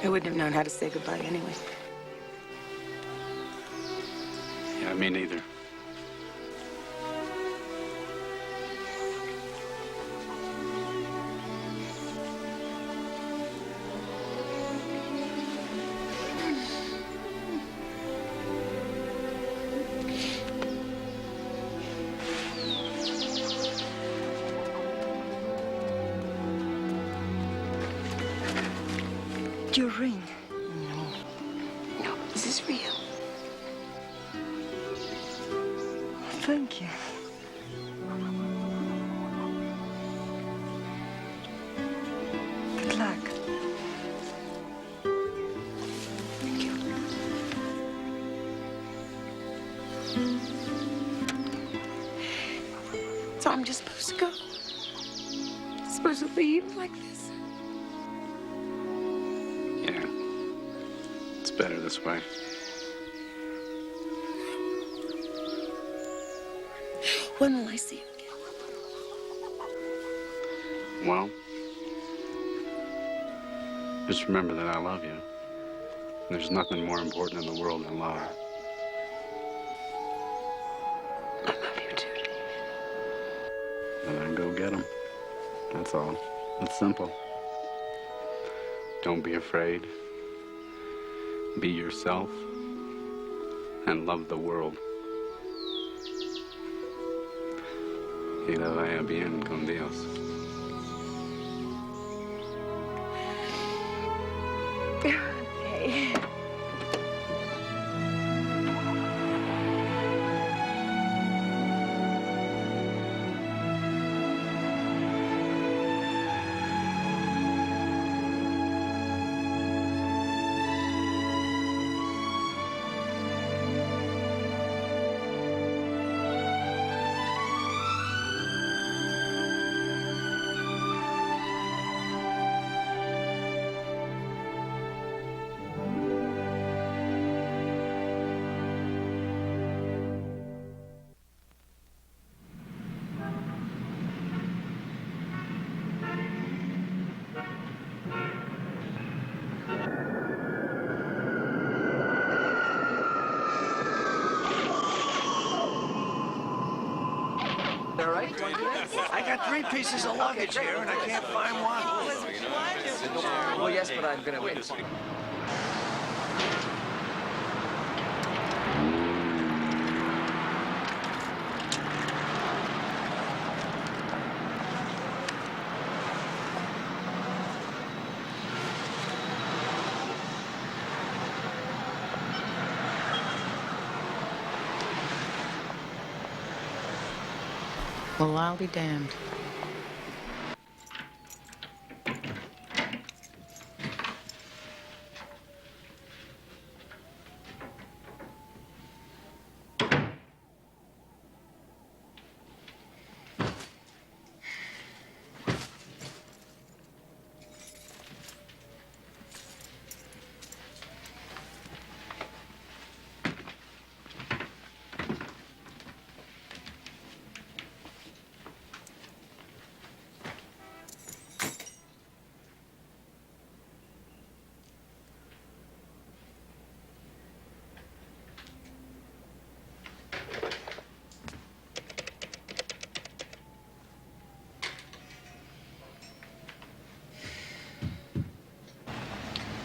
I wouldn't have known how to say goodbye anyway.
Yeah, me neither.
Your ring.
No, this is real.
Thank you. Good luck.
Thank you. So I'm just supposed to go? Supposed to leave like this?
Yeah. It's better this way.
When will I see you again?
Well, just remember that I love you. There's nothing more important in the world than love.
I love you too.
And then go get them. That's all. It's simple. Don't be afraid. Be yourself. And love the world. Y la vaya bien con Dios.
Okay.
I got 3 pieces of luggage here, and I can't find one.
Well, yes, but I'm gonna wait.
Well, I'll be damned.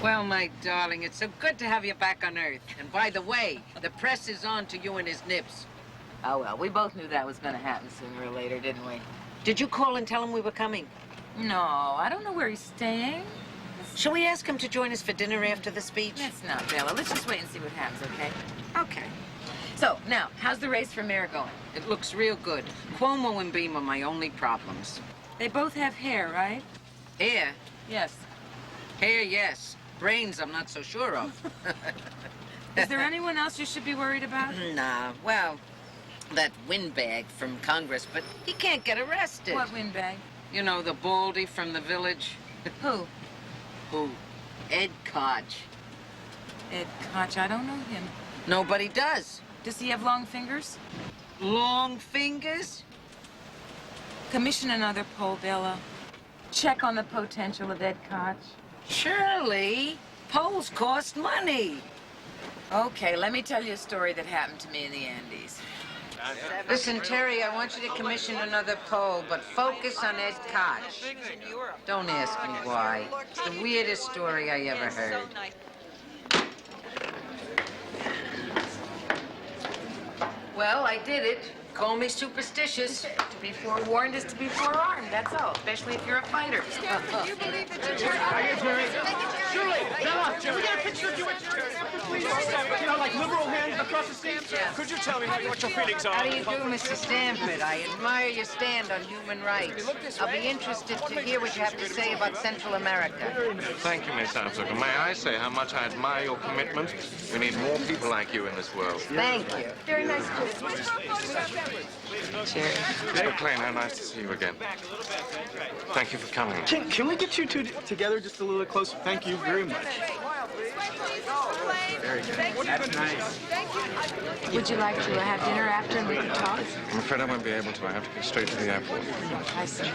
Well, my darling, it's so good to have you back on Earth. And by the way, the press is on to you and his nips.
Oh, well, we both knew that was going to happen sooner or later, didn't we?
Did you call and tell him we were coming?
No, I don't know where he's staying.
Shall we ask him to join us for dinner after the speech?
Let's not, Bella. Let's just wait and see what happens, okay?
Okay.
So, now, how's the race for mayor going?
It looks real good. Cuomo and Beam are my only problems.
They both have hair, right?
Hair?
Yes.
Hair, yes. Brains, I'm not so sure of.
Is there anyone else you should be worried about?
Nah, well, that windbag from Congress, but he can't get arrested.
What windbag?
You know, the baldy from the village.
Who?
Who? Ed Koch.
Ed Koch, I don't know him.
Nobody does.
Does he have long fingers?
Long fingers?
Commission another poll, Bella. Check on the potential of Ed Koch.
Shirley, polls cost money.
Okay, let me tell you a story that happened to me in the Andes.
Listen, Terry, I want you to commission another poll, but focus on Ed Koch. Don't ask me why. It's the weirdest story I ever heard. Well, I did it. Call me superstitious.
To be forewarned is to be forearmed, that's all, especially if you're a fighter.
Do you believe that
Shirley, Bella, can we get a picture of you and Jerry, please? You know, like liberal hands across the seat. Could you tell me what your feelings are?
How do you do, Mr. Stanford? I admire your stand on human rights. I'll be interested to hear what you have to say about Central America.
Thank you, Miss Abzucker. May I say how much I admire your commitment? We need more people like you in this world.
Thank you.
Very nice to meet
Jerry.
Miss MacLaine, how nice to see you again. Thank you for coming.
Can we get you two together just a little closer? Thank you very much.
Very good.
That's nice.
Would you like to have dinner after and we can talk?
I'm afraid I won't be able to. I have to go straight to the airport.
I see.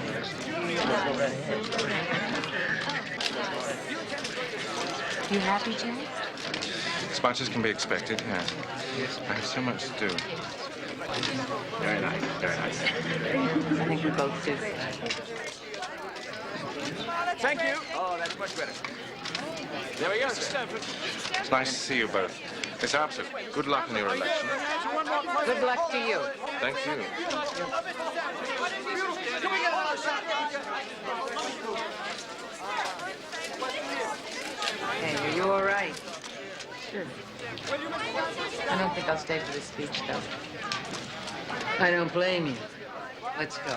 You happy, Jimmy?
As much as can be expected, yes. I have so much to do.
Very nice, very nice.
I think we both do.
Thank you. Oh, that's much better. There we go.
It's nice to see you both. Miss Abzucker, good luck in your election.
Good luck to you.
Thank you.
Hey, are you all right?
Sure. I don't think I'll stay for the speech, though.
I don't blame you. Let's go.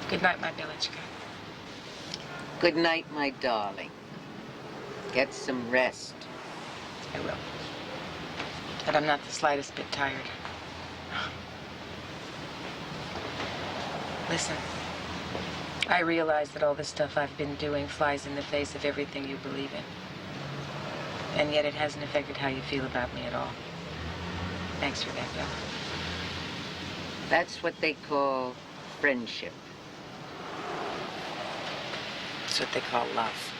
Good night, my Bellechka.
Good night, my darling. Get some rest.
I will. But I'm not the slightest bit tired. Listen, I realize that all the stuff I've been doing flies in the face of everything you believe in. And yet it hasn't affected how you feel about me at all. Thanks for that, Bella.
That's what they call friendship.
That's what they call love.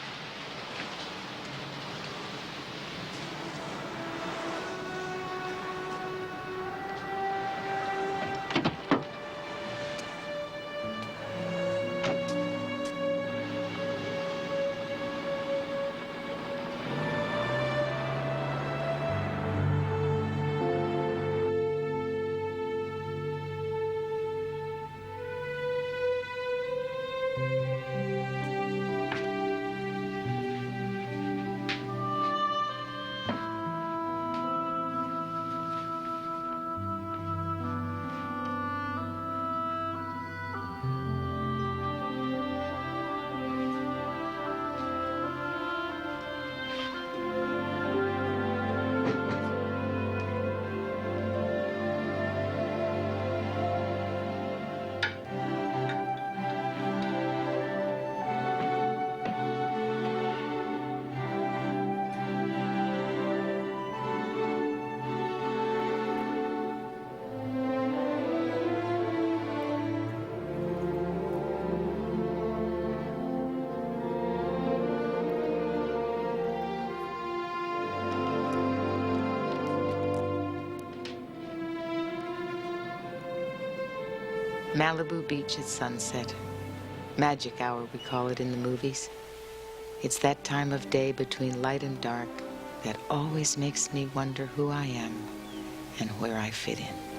Malibu Beach at sunset. Magic hour, we call it in the movies. It's that time of day between light and dark that always makes me wonder who I am and where I fit in.